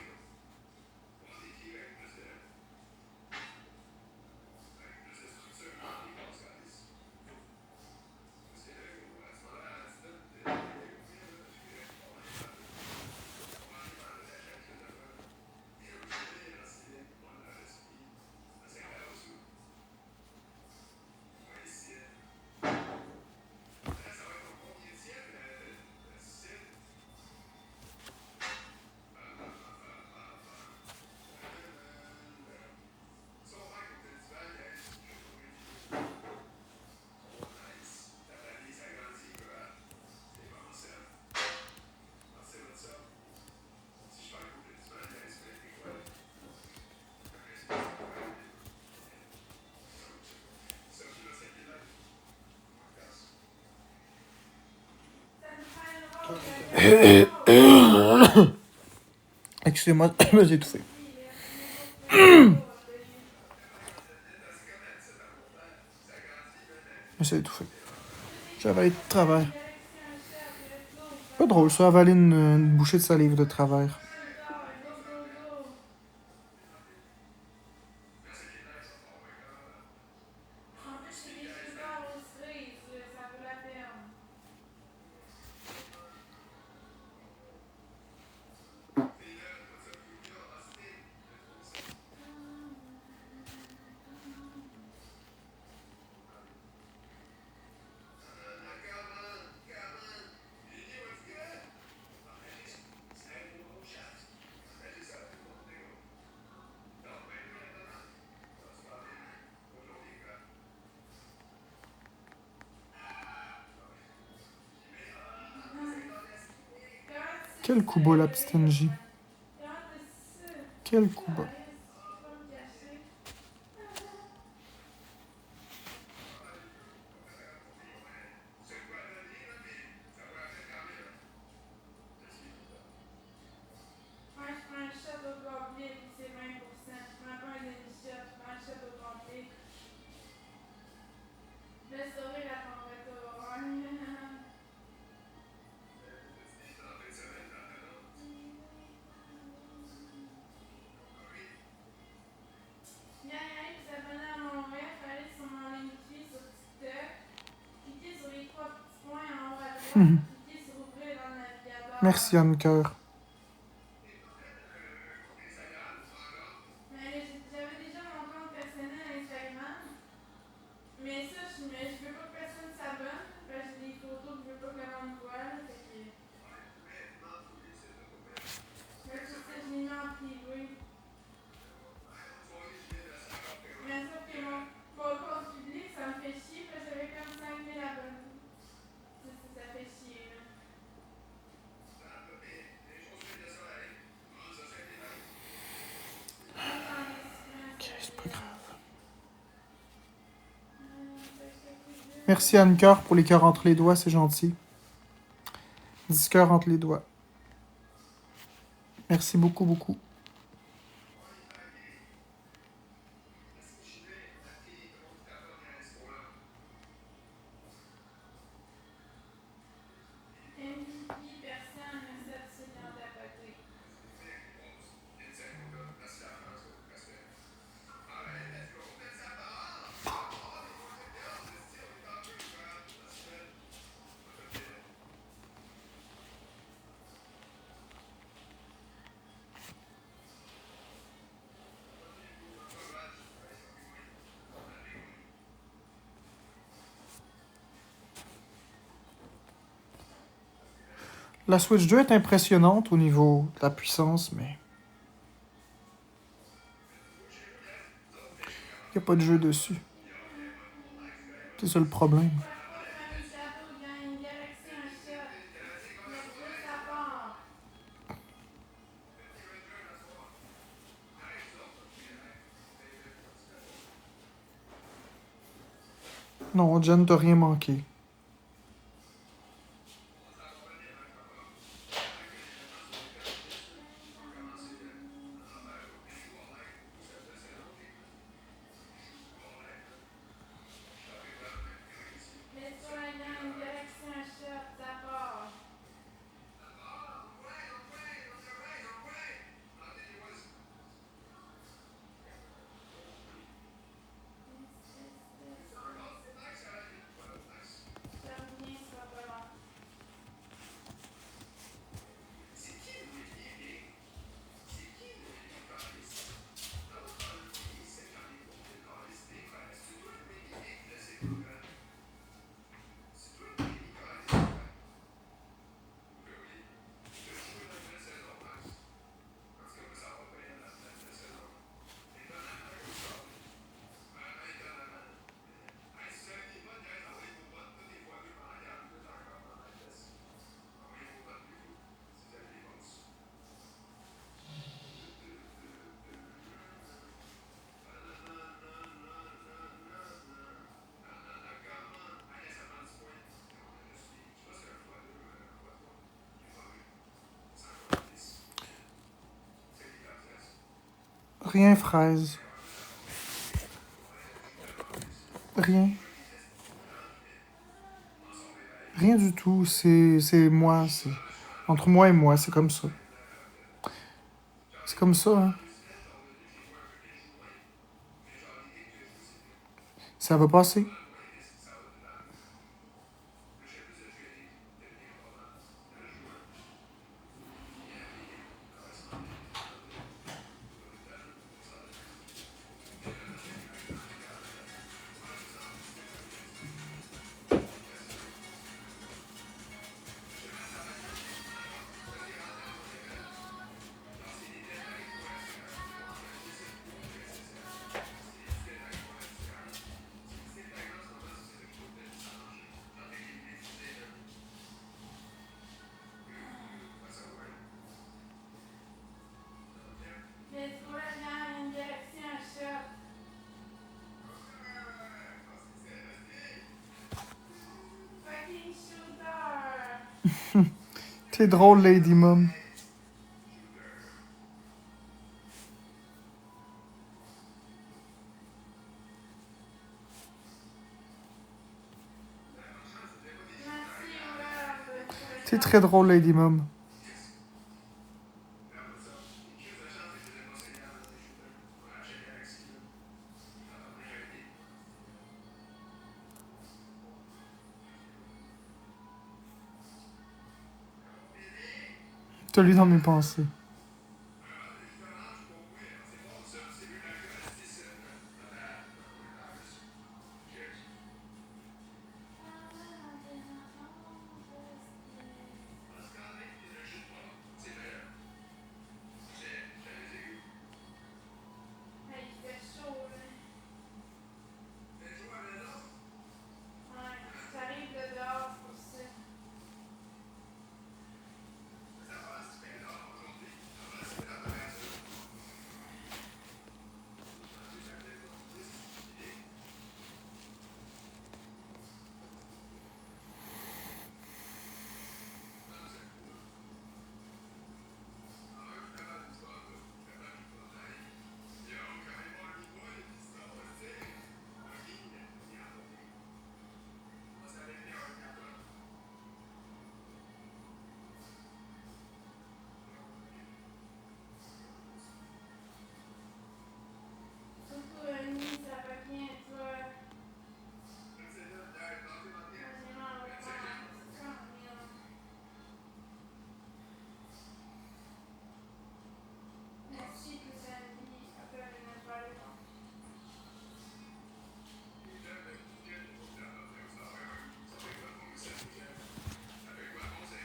Excusez-moi, je me suis étouffé. Je me suis étouffé. J'ai avalé de travers. Pas drôle ça, avaler une bouchée de salive de travers. En plus, j'ai des cheveux d'or aux cerises, ça vaut la peine. Quel coup bas la petite NJ. Quel coup bas. Moi, je prends un shot au complet, puis c'est 20%. Je prends pas un demi-shot, je prends un shot au complet. Laisse sourire à ton retour. Il y en a qui s'abonnent à mon ref, allez sur mon LinkedIn sur TikTok, cliquez sur les trois petits points en haut à droite, cliquez sur ouvrir dans le navigateur. Merci Anne Cœur. Mais j'avais déjà mon compte personnel Instagram. Mais ça, je veux pas que personne s'abonne. Parce que j'ai des photos que je veux pas que le monde voit. Là, fait que. Mais tout ça, je les mets en privé. Mais sauf que mon compte public, ça me fait chier. Parce que j'avais comme 5000 abonnés. Ça fait chier, là. Ok, c'est pas grave. Merci Anne Cœur pour les cœurs entre les doigts, c'est gentil. 10 cœurs entre les doigts. Merci beaucoup, beaucoup. MVP, personne ne sait absolument tapoter. La Switch 2 est impressionnante au niveau de la puissance, mais il n'y a pas de jeu dessus. C'est ça le problème. Parfois, famille cadeau gagne Galaxy un shot. Netflix à part. Non, Jen, t'as rien manqué. Laisse-toi gagne Galaxy un shot, à part. Rien, fraise. Rien. Rien du tout. C'est moi. C'est entre moi et moi. C'est comme ça. C'est comme ça, hein. Ça va passer. Let's go là-dedans, une direction, un shot. Fucking shooter. T'es drôle, Lady Mom. Merci, Ola. T'es très drôle, Lady Mom. T'as lu dans mes pensées. Hey, il fait chaud, là. Ouais, j'arrive de dehors, c'est pour ça. Surtout la nuit, ça va bien, toi. J'ai mal au ventre. Merci, que ça nuit. Attends, je vais pas aller.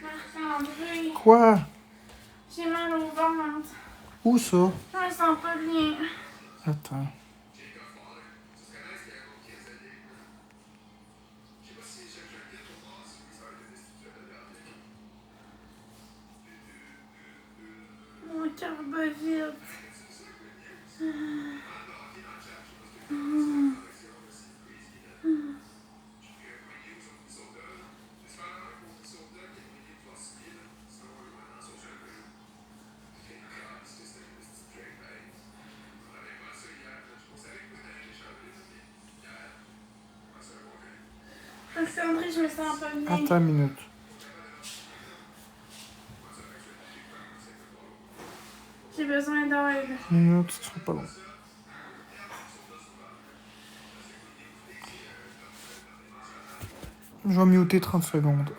Marc-André, Quoi? j'ai mal au ventre. Où ça? Je me sens pas bien. Attends. Mon cœur bat vite. Marc-André, je me sens pas bien. Attends une minute. J'ai besoin d'aide. Une minute, ce sera pas long. Je vais muter 30 secondes.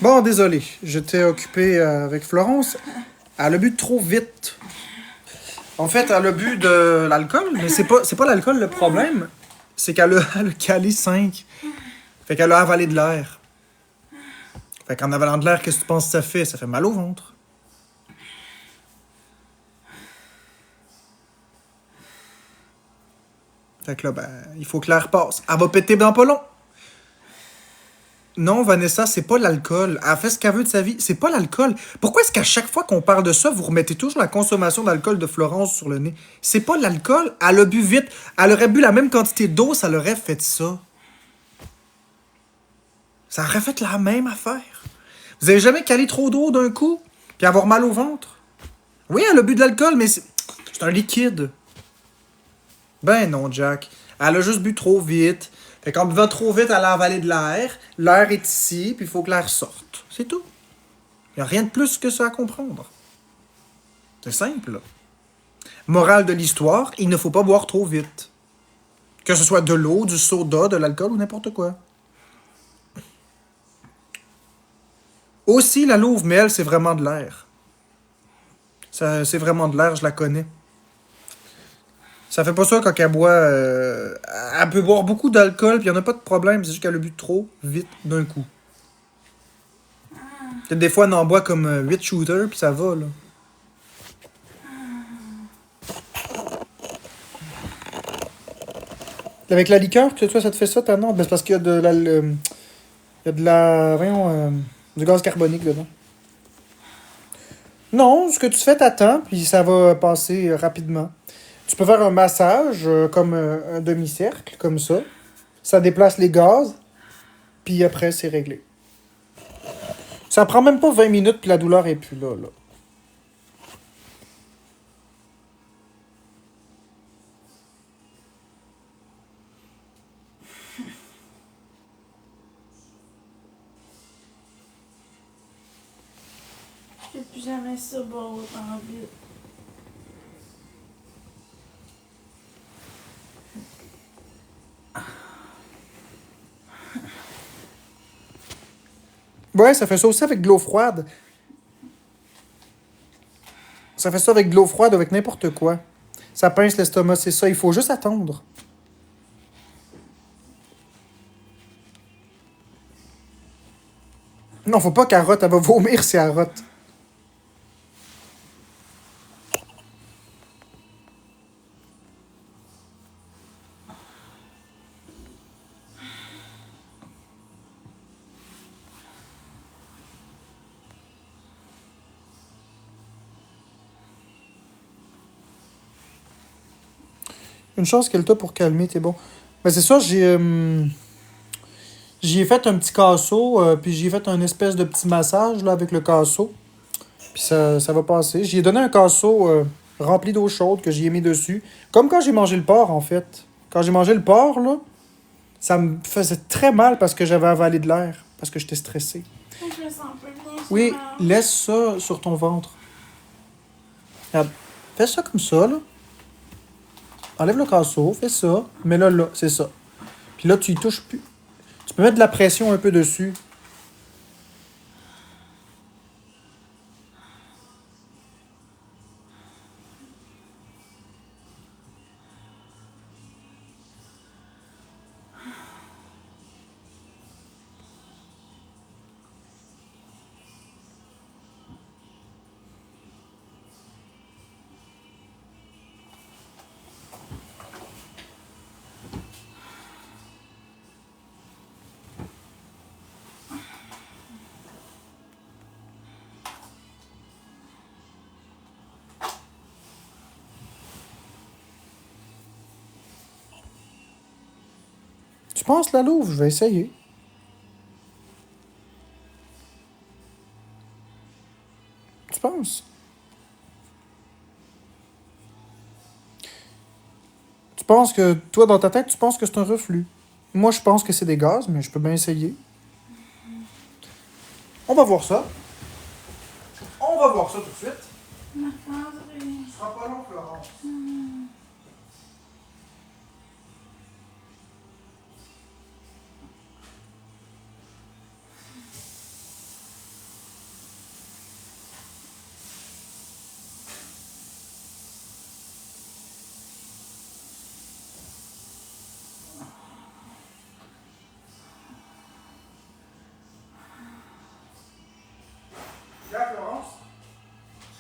Bon, désolé, j'étais occupé avec Florence. Elle a bu trop vite. En fait, elle a bu de l'alcool, mais c'est pas l'alcool le problème. C'est elle a calé 5. Fait qu'elle a avalé de l'air. Fait qu'en avalant de l'air, qu'est-ce que tu penses que ça fait? Ça fait mal au ventre. Fait que là, ben, il faut que l'air passe. Elle va péter dans pas long. Non, Vanessa, c'est pas l'alcool. Elle fait ce qu'elle veut de sa vie. C'est pas l'alcool. Pourquoi est-ce qu'à chaque fois qu'on parle de ça, vous remettez toujours la consommation d'alcool de Florence sur le nez? C'est pas l'alcool. Elle a bu vite. Elle aurait bu la même quantité d'eau, ça l'aurait fait ça. Ça aurait fait la même affaire. Vous avez jamais calé trop d'eau d'un coup, puis avoir mal au ventre? Oui, elle a bu de l'alcool, mais c'est un liquide. Ben non, Jack. Elle a juste bu trop vite. Fait qu'en buvant trop vite, elle a avalé de l'air. L'air est ici, puis il faut que l'air sorte. C'est tout. Il n'y a rien de plus que ça à comprendre. C'est simple, là. Morale de l'histoire, il ne faut pas boire trop vite. Que ce soit de l'eau, du soda, de l'alcool ou n'importe quoi. Aussi, la louve, mais elle, c'est vraiment de l'air. C'est vraiment de l'air, je la connais. Ça fait pas ça quand elle boit. Elle peut boire beaucoup d'alcool, puis il n'y en a pas de problème, c'est juste qu'elle a bu trop vite d'un coup. Peut-être des fois, elle en boit comme 8 shooters, puis ça va, là. Avec la liqueur, que toi, ça te fait ça, ta non? Ben, c'est parce qu'il y a de la. Il y a de la. Voyons. Du gaz carbonique dedans. Non, ce que tu fais, t'attends, puis ça va passer rapidement. Tu peux faire un massage comme un demi-cercle, comme ça. Ça déplace les gaz, puis après, c'est réglé. Ça prend même pas 20 minutes, puis la douleur est plus là. Je fais plus jamais ça, boire autant vite. Ouais, ça fait ça aussi avec de l'eau froide. Ça fait ça avec de l'eau froide, avec n'importe quoi. Ça pince l'estomac, c'est ça. Il faut juste attendre. Non, faut pas qu'elle rote. Elle va vomir si elle rote. Une chance qu'elle t'a pour calmer, t'es bon. Mais c'est ça, j'y ai fait un petit casseau, puis j'y ai fait un espèce de petit massage là, avec le casseau. Puis ça va passer. J'y ai donné un casseau rempli d'eau chaude que j'y ai mis dessus. Comme quand j'ai mangé le porc, en fait. Quand j'ai mangé le porc, là, ça me faisait très mal parce que j'avais avalé de l'air. Parce que j'étais stressé. Je me sens un peu bien. Oui, laisse ça sur ton ventre. Regarde, fais ça comme ça, là. Enlève le casseau, fais ça. Mais là, c'est ça. Puis là, tu y touches plus. Tu peux mettre de la pression un peu dessus. Tu penses, la louve? Je vais essayer. Tu penses? Tu penses que, toi, dans ta tête, tu penses que c'est un reflux. Moi, je pense que c'est des gaz, mais je peux bien essayer. On va voir ça. On va voir ça tout de suite. Ce sera pas long, Florence.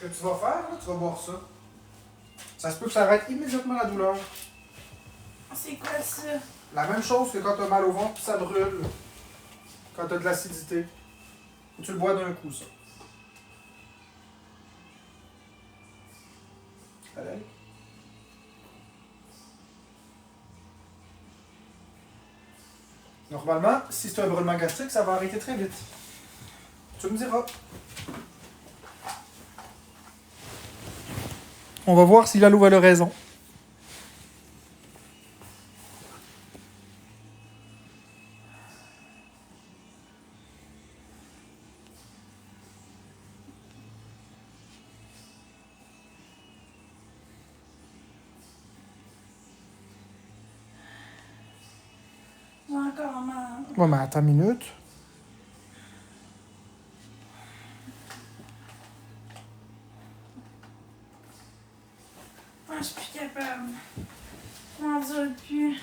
Ce que tu vas faire, là, tu vas boire ça. Ça se peut que ça arrête immédiatement la douleur. C'est quoi ça? La même chose que quand t'as mal au ventre puis ça brûle. Quand t'as de l'acidité. Tu le bois d'un coup, ça. Allez. Normalement, si c'est un brûlement gastrique, ça va arrêter très vite. Tu me diras. On va voir si Lalou a raison. J'ai encore mal. Ouais, mais attends une minute. Ah, je suis plus capable. Je m'endure plus.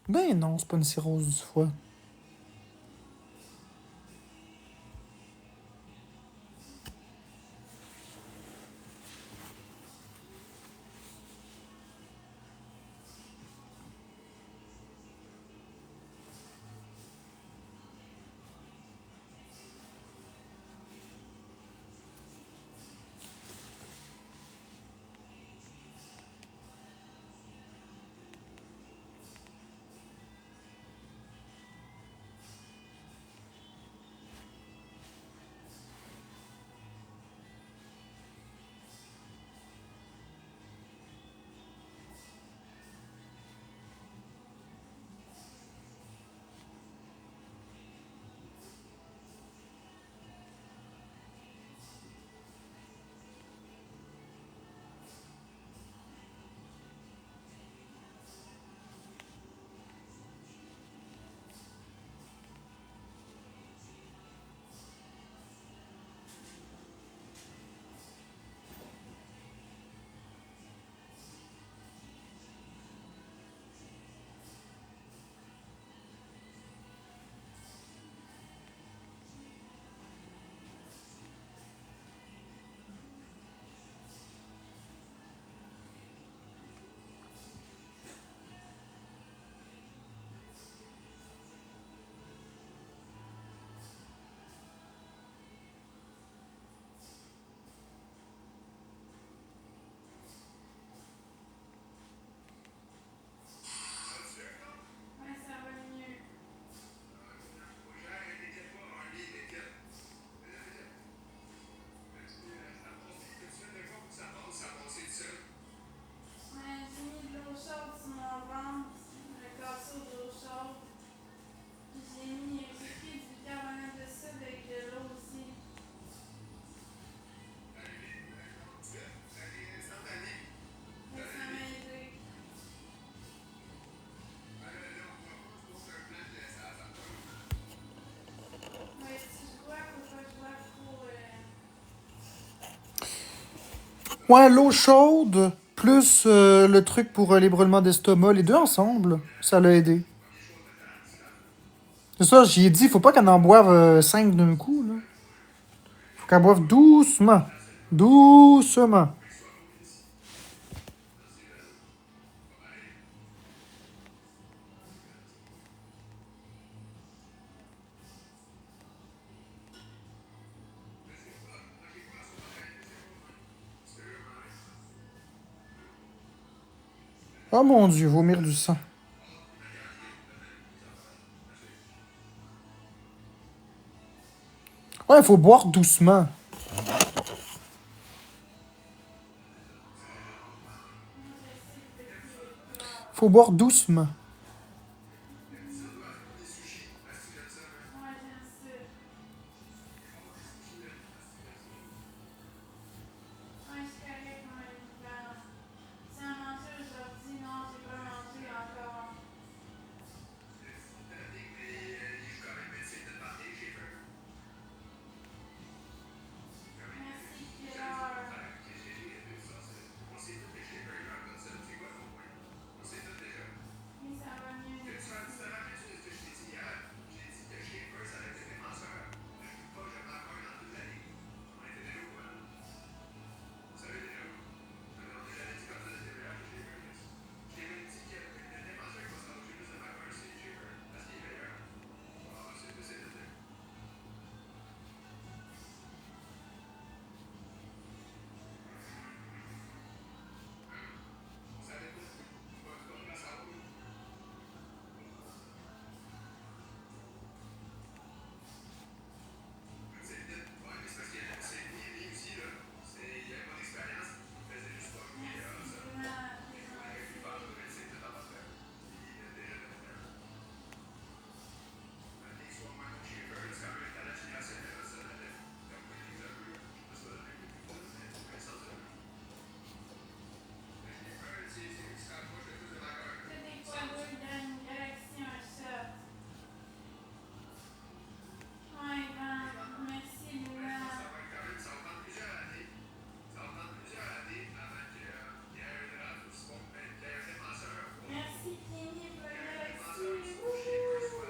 Ben non, c'est pas une cirrhose du foie. Ouais, l'eau chaude, plus le truc pour les brûlements d'estomac, les deux ensemble, ça l'a aidé. C'est ça, j'y ai dit, faut pas qu'elle en boive 5 d'un coup, là. Faut qu'elle boive doucement. Doucement. Oh mon Dieu, vomir du sang. Ouais, il faut boire doucement. Faut boire doucement. Moi, j'aime ça. Ouais, je suis correcte quand même. Si on mange aujourd'hui, non, j'ai pas mangé encore. Merci, Pierre. Oui, ça va mieux. Des fois, deux dans une galaxie, un chat. Ouais, ben, merci, Luna. Merci, Kenny, pour la galaxie. Wouhou!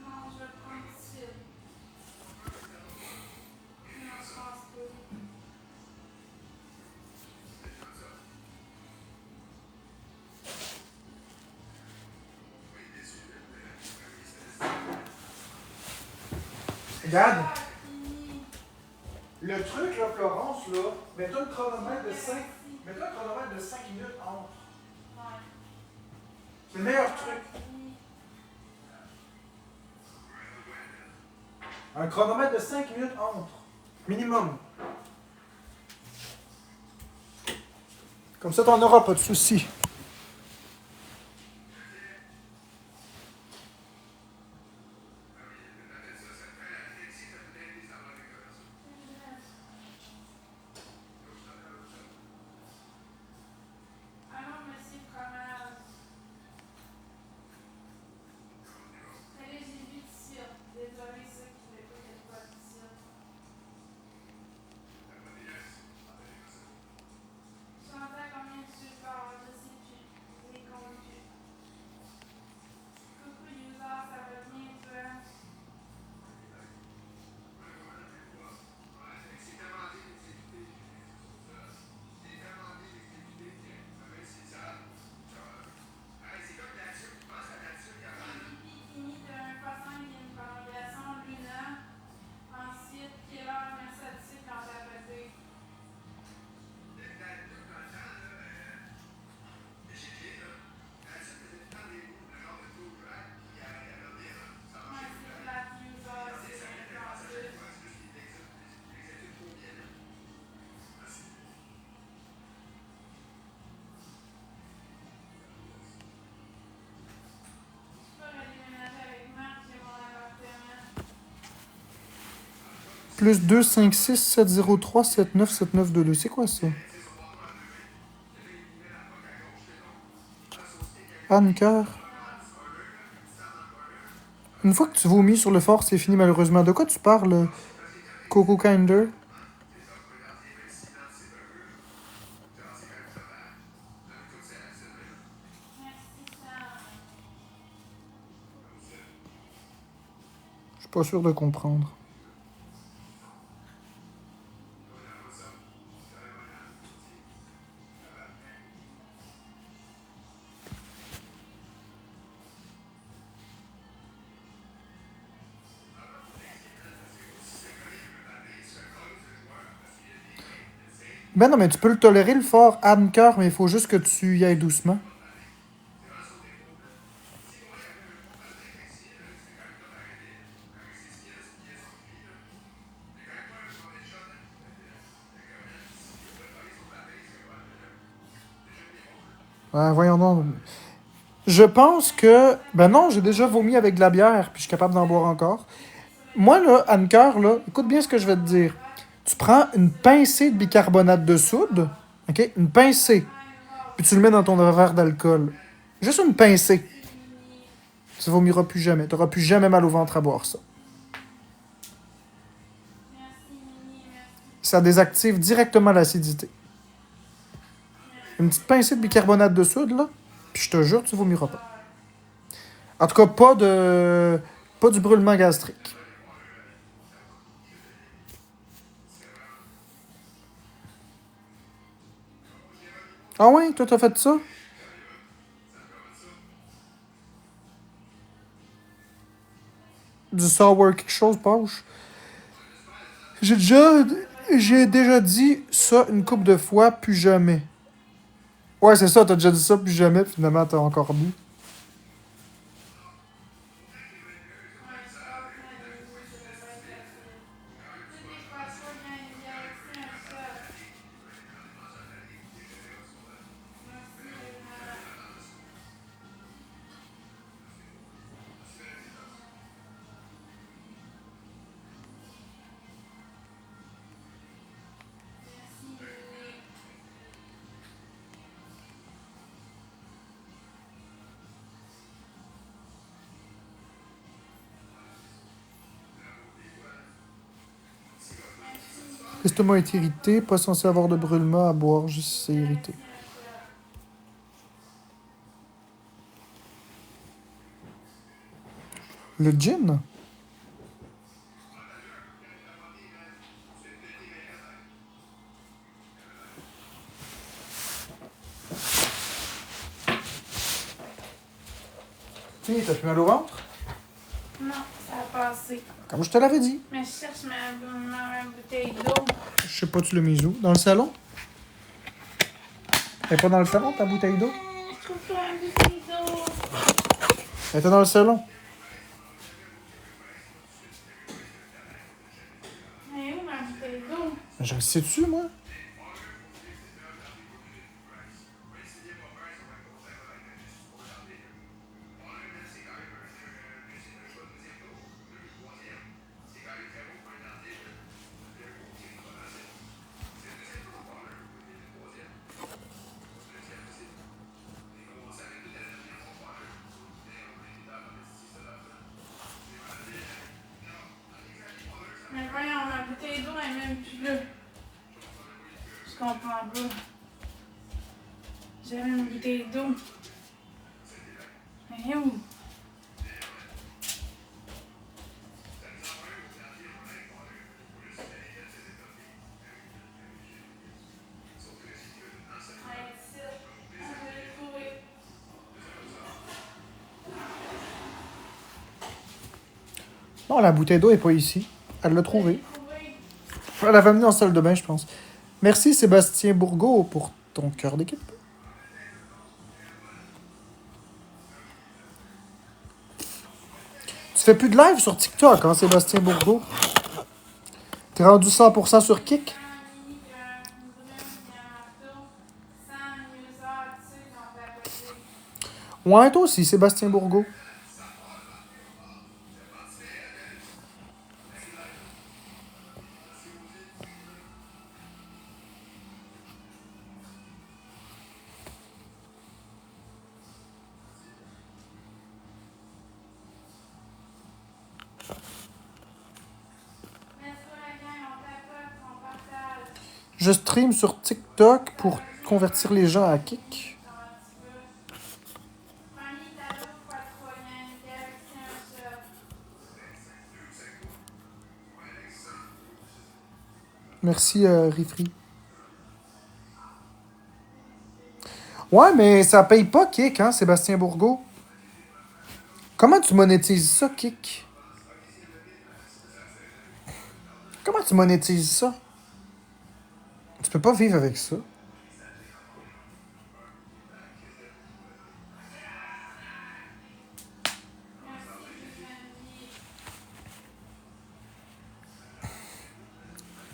Non, je vais prendre tout de suite. Non, je pense pas. Regarde, Ah, Kenny. le truc, là, Florence, là, mets-toi un chronomètre de 5. Merci. Mets-toi un chronomètre de 5 minutes entre. Ouais. C'est le meilleur truc. Kenny. Un chronomètre de 5 minutes entre. Minimum. Comme ça, t'en auras pas de soucis. Allô, monsieur Fromage. Allez, j'ai vu tout de suite. Désolé, ceux qui voulaient pas que je voie tout de suite. Chantal, combien de jeux par? Je sais Plus 2, 5, 6, 7, 0, 3, 7, 9, 7, 9, 2, 2. C'est quoi ça? Anker. Une fois que tu vomis sur le fort, c'est fini malheureusement. De quoi tu parles, Coco Kinder? Je suis pas sûr de comprendre. Ben non, mais tu peux le tolérer, le fort Anker, mais il faut juste que tu y ailles doucement. Ouais, voyons donc. Je pense que... Ben non, j'ai déjà vomi avec de la bière, puis je suis capable d'en boire encore. Moi, là, Anker, là, écoute bien ce que je vais te dire. Tu prends une pincée de bicarbonate de soude, OK? Une pincée. Puis tu le mets dans ton verre d'alcool. Juste une pincée. Tu vomiras plus jamais. Tu n'auras plus jamais mal au ventre à boire ça. Ça désactive directement l'acidité. Une petite pincée de bicarbonate de soude, là, puis je te jure, tu vomiras pas. En tout cas, pas du brûlement gastrique. Ah ouais, toi, t'as fait ça? Du sour quelque chose, Pauche? J'ai déjà... J'ai déjà dit ça une couple de fois, plus jamais. Ouais, c'est ça, t'as déjà dit ça, plus jamais, puis finalement, t'as encore bu. L'estomac est irrité, pas censé avoir de brûlement à boire, juste c'est irrité. Le gin? Tiens, t'as plus mal au ventre? Non, ça a passé. Comme je te l'avais dit. Mais je cherche ma bouteille d'eau. Je sais pas, tu l'as mise où? Dans le salon? Elle est pas dans le salon, ta bouteille d'eau? Je trouve pas ma bouteille d'eau. Elle était dans le salon. Mais où ma bouteille d'eau? Je le sais-tu, moi? Mais voyons, ma bouteille d'eau est même plus là. Je comprends pas. J'avais une bouteille d'eau. Mais où? Ouais, ici. Je l'ai trouvée. Non, la bouteille d'eau est pas ici. Elle l'a trouvée. Trouvée. Elle l'avait amenée en salle de bain, je pense. Merci, Sébastien Bourgault, pour ton cœur d'équipe. Tu fais plus de live sur TikTok, hein, Sébastien Bourgault? T'es rendu 100% sur Kik? Ouais, toi aussi, Sébastien Bourgault. Je stream sur TikTok pour convertir les gens à Kick. Fanny, t'as l'eau, pas trop rien. Galaxy, un chat. Merci, Rifri. Ouais, mais ça paye pas Kick, hein, Sébastien Bourgault. Comment tu monétises ça, Kick? Comment tu monétises ça? Tu peux pas vivre avec ça.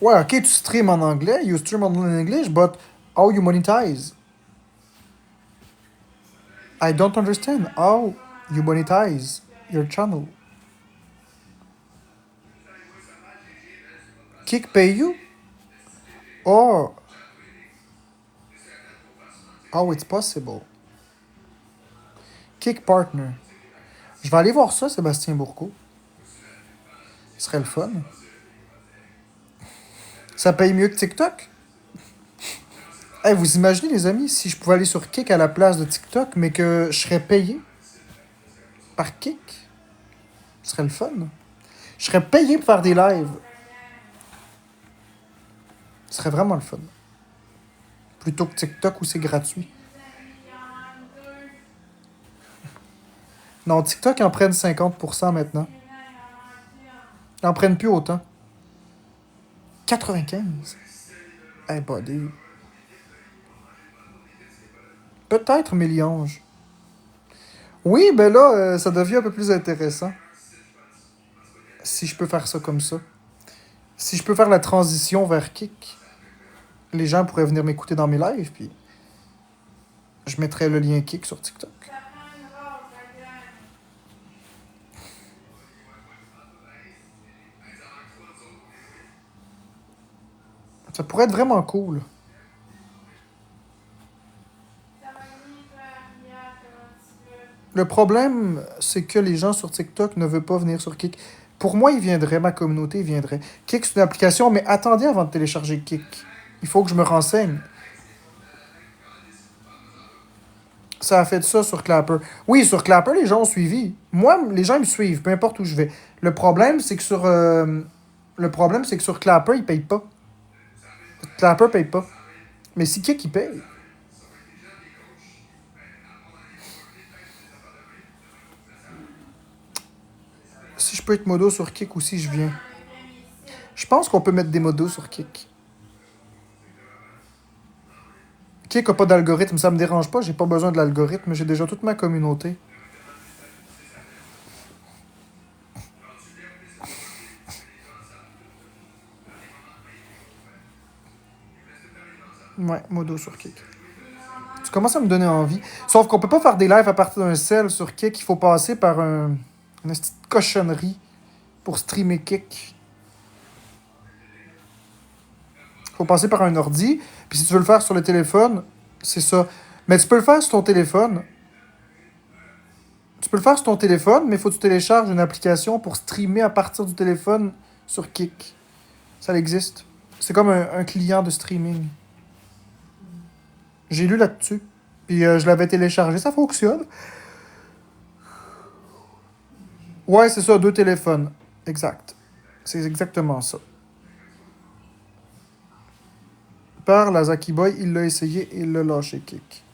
Ouais, ok, tu stream en anglais, you stream in English, but how you monetize? I don't understand how you monetize your channel. Kick pay you? Or how it's possible? Kick partner. Je vais aller voir ça, Sébastien Bourgault. Ce serait le fun. Ça paye mieux que TikTok? Hey, vous imaginez, les amis, si je pouvais aller sur Kick à la place de TikTok, mais que je serais payé par Kick? Ce serait le fun. Je serais payé pour faire des lives. Ce serait vraiment le fun. Plutôt que TikTok où c'est gratuit. Non, TikTok en prennent 50% maintenant. Ils en prennent plus autant. 95? Hey, buddy. Peut-être, Méliange. Oui, ben là, ça devient un peu plus intéressant. Si je peux faire ça comme ça. Si je peux faire la transition vers Kick, les gens pourraient venir m'écouter dans mes lives, puis je mettrais le lien Kick sur TikTok. Ça prend une rose, la gang. Ça pourrait être vraiment cool. Ça va venir faire hier, comment tu veux. Le problème, c'est que les gens sur TikTok ne veulent pas venir sur Kick. Pour moi, ils viendraient, ma communauté viendrait. Kick, c'est une application, mais attendez avant de télécharger Kick. Il faut que je me renseigne. Ça a fait ça sur Clapper. Oui, sur Clapper, les gens ont suivi. Moi, les gens me suivent, peu importe où je vais. Le problème, c'est que sur Clapper, ils payent pas. Clapper paye pas. Mais si Kick, il paye. Si je peux être modo sur Kick aussi, je viens. Je pense qu'on peut mettre des modos sur Kick. Kick n'a pas d'algorithme, ça me dérange pas, j'ai pas besoin de l'algorithme, j'ai déjà toute ma communauté. Ouais, modo sur Kick. Tu commences à me donner envie. Sauf qu'on peut pas faire des lives à partir d'un cell sur Kick, il faut passer par une petite cochonnerie pour streamer Kick. Faut passer par un ordi, puis si tu veux le faire sur le téléphone, c'est ça. Mais tu peux le faire sur ton téléphone. Tu peux le faire sur ton téléphone, mais il faut que tu télécharges une application pour streamer à partir du téléphone sur Kick. Ça existe. C'est comme un client de streaming. J'ai lu là-dessus. Puis je l'avais téléchargé. Ça fonctionne. Ouais, c'est ça, 2 téléphones. Exact. C'est exactement ça. Parle à Zaki Boy, il l'a essayé et il l'a lâché Kick.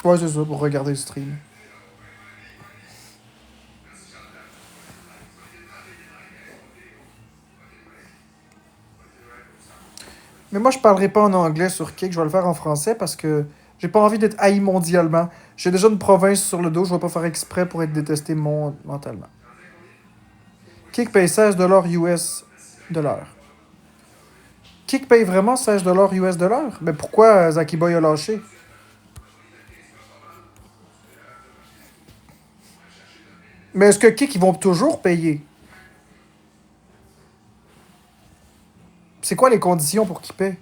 Ouais, c'est ça, pour regarder le stream. Mais moi, je parlerai pas en anglais sur Kick, je vais le faire en français parce que j'ai pas envie d'être haï mondialement. J'ai déjà une province sur le dos, je vais pas faire exprès pour être détesté mentalement. Kick paye 16$ US de l'heure. Kick paye vraiment 16$ US de l'heure? Mais pourquoi Zaki Boy a lâché? Mais est-ce que Kick, ils vont toujours payer? C'est quoi les conditions pour qu'ils paient?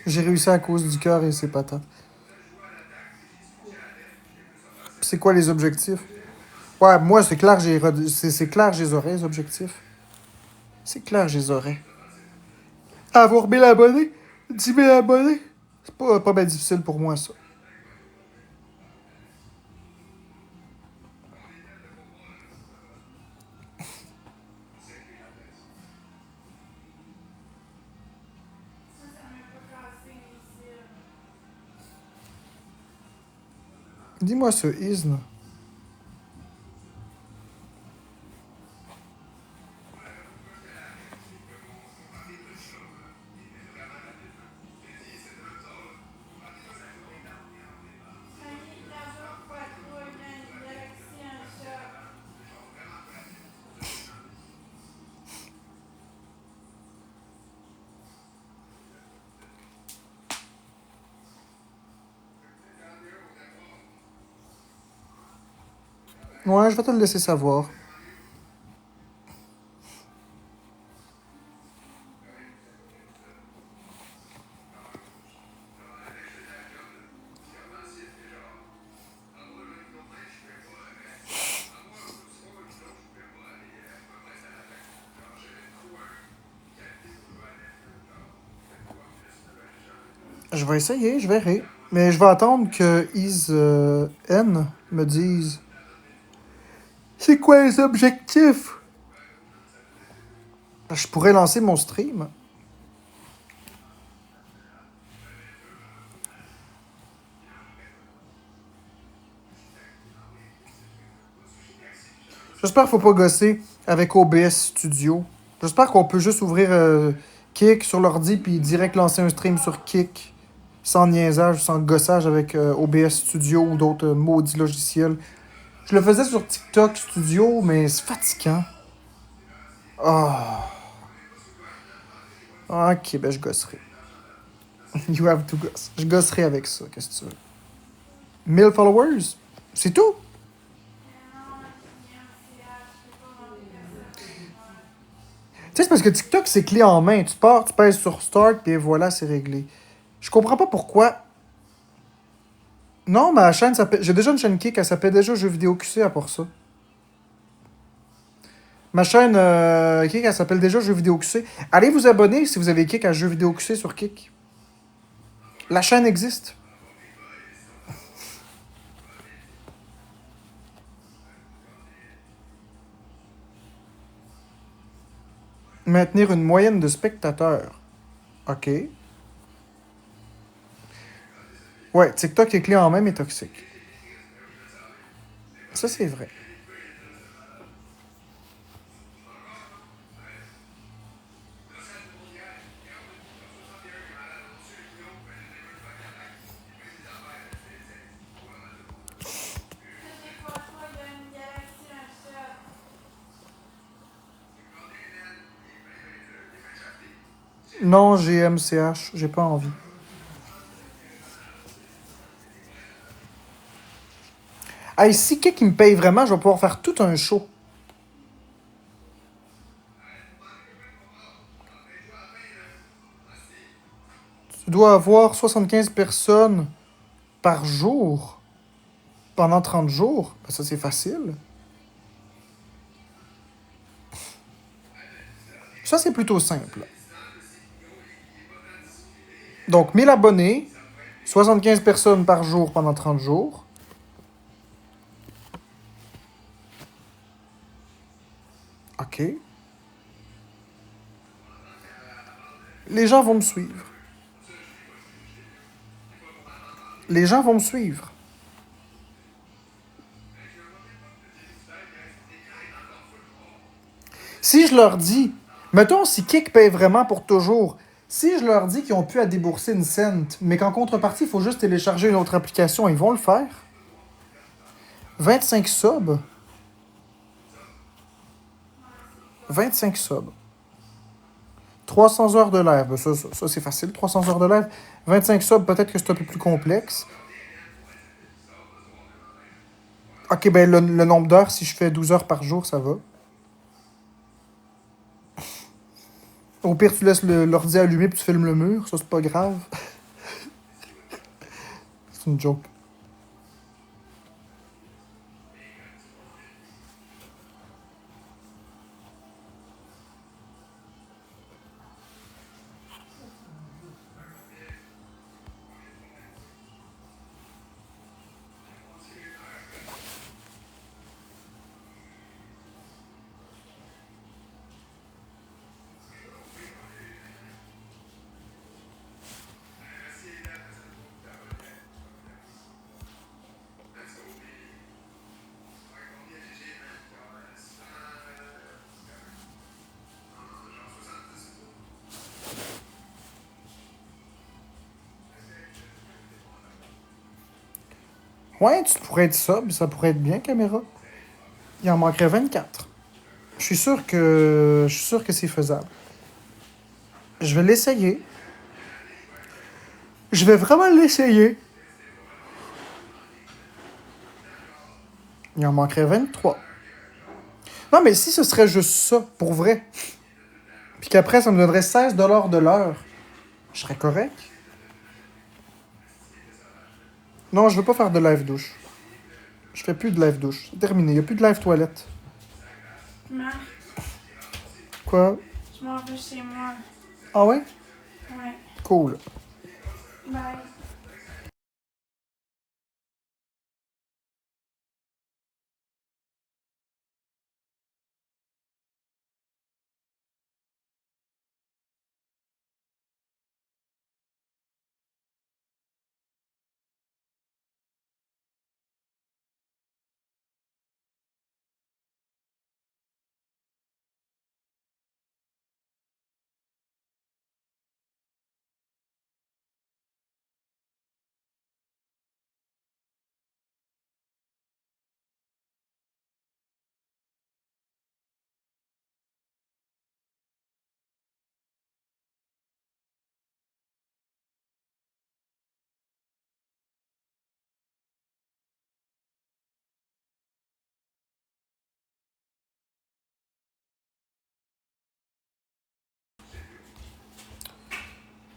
J'ai réussi à cause du cœur et ses patates. C'est quoi les objectifs? Ouais, moi, c'est clair, c'est clair, je les aurais, les objectifs. C'est clair, je les aurais. Avoir 1000 abonnés? 10 000 abonnés? C'est pas bien difficile pour moi, ça. Ça m'a pas cassé ici. Dis-moi ce isne. Ouais, je vais te le laisser savoir. Je vais essayer, je verrai. Mais je vais attendre que N me dise c'est quoi les objectifs. Je pourrais lancer mon stream. J'espère qu'il ne faut pas gosser avec OBS Studio. J'espère qu'on peut juste ouvrir Kick sur l'ordi puis direct lancer un stream sur Kick. Sans niaisage, sans gossage avec OBS Studio ou d'autres maudits logiciels. Je le faisais sur TikTok Studio, mais c'est fatigant. Ah. Ok, ben je gosserai. You have to goss. Je gosserai avec ça, qu'est-ce que tu veux. 1000 followers? C'est tout? Tu sais, c'est parce que TikTok, c'est clé en main. Tu pars, tu pèses sur Start, puis voilà, c'est réglé. Je comprends pas pourquoi. Non, ma chaîne s'appelle. J'ai déjà une chaîne Kick, elle s'appelle déjà Jeux vidéo QC à part ça. Ma chaîne Kick, elle s'appelle déjà Jeux vidéo QC. Allez vous abonner si vous avez Kick à Jeux vidéo QC sur Kick. La chaîne existe. Maintenir une moyenne de spectateurs. OK. Ouais, TikTok est clé en main mais toxique. Ça, c'est vrai. Non, j'ai MCH. J'ai pas envie. Hey, si Kick me paye vraiment, je vais pouvoir faire tout un show. Tu dois avoir 75 personnes par jour pendant 30 jours. Ben, ça, c'est facile. Ça, c'est plutôt simple. Donc, 1000 abonnés, 75 personnes par jour pendant 30 jours. OK. Les gens vont me suivre. Les gens vont me suivre. Si je leur dis, mettons si Kick paye vraiment pour toujours, si je leur dis qu'ils ont pu à débourser une cent, mais qu'en contrepartie, il faut juste télécharger une autre application, ils vont le faire. 25 subs. 25 subs. 300 heures de live. Ben, ça c'est facile, 300 heures de live. 25 subs, peut-être que c'est un peu plus complexe. Ok, ben le nombre d'heures, si je fais 12 heures par jour, ça va. Au pire, tu laisses l'ordi allumé puis tu filmes le mur. Ça, c'est pas grave. C'est une joke. Ouais, tu pourrais être sub, ça pourrait être bien, caméra. Il en manquerait 24. Je suis sûr que c'est faisable. Je vais l'essayer. Je vais vraiment l'essayer. Il en manquerait 23. Non, mais si ce serait juste ça, pour vrai, puis qu'après, ça me donnerait 16 $ de l'heure, je serais correct. Non, je veux pas faire de live douche. Je fais plus de live douche. C'est terminé. Il n'y a plus de live toilette. Marc, Quoi? je m'en vais chez moi. Ah ouais? Ouais. Cool. Bye.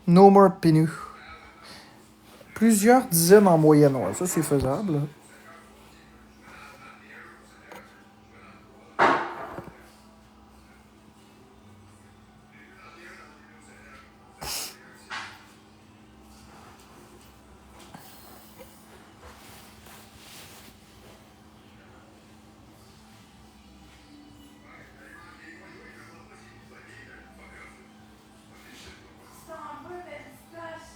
No more pinu. Plusieurs dizaines en moyenne, ouais. Ça, c'est faisable. C'est un peu de pistache.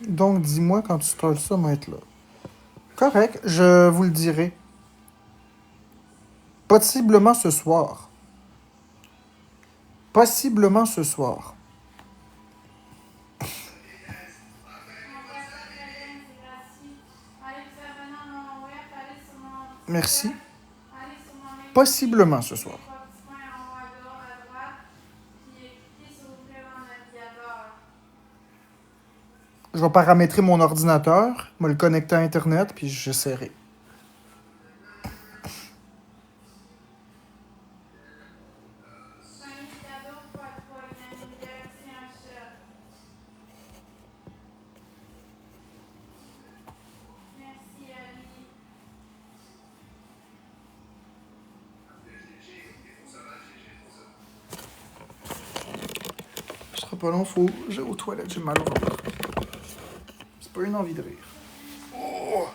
Donc, dis-moi quand tu starts ça, moi être là. Correct, je vous le dirai. Possiblement ce soir. Possiblement ce soir. On voit ça très bien, c'est gratuit. Allez vous abonner à mon web, allez sur mon site Merci. web, allez sur mon link. Possiblement ce soir. Trois petits points en haut à droite, puis cliquez sur ouvrir dans le navigateur. Je vais paramétrer mon ordinateur, me le connecter à Internet, puis j'essaierai. C'est un cadeau pour toi, il y a une galaxie en chat. Merci Ali. Ce sera pas long, faut. J'ai aux toilettes, j'ai mal au ventre. C'est pas une envie de rire. Oh!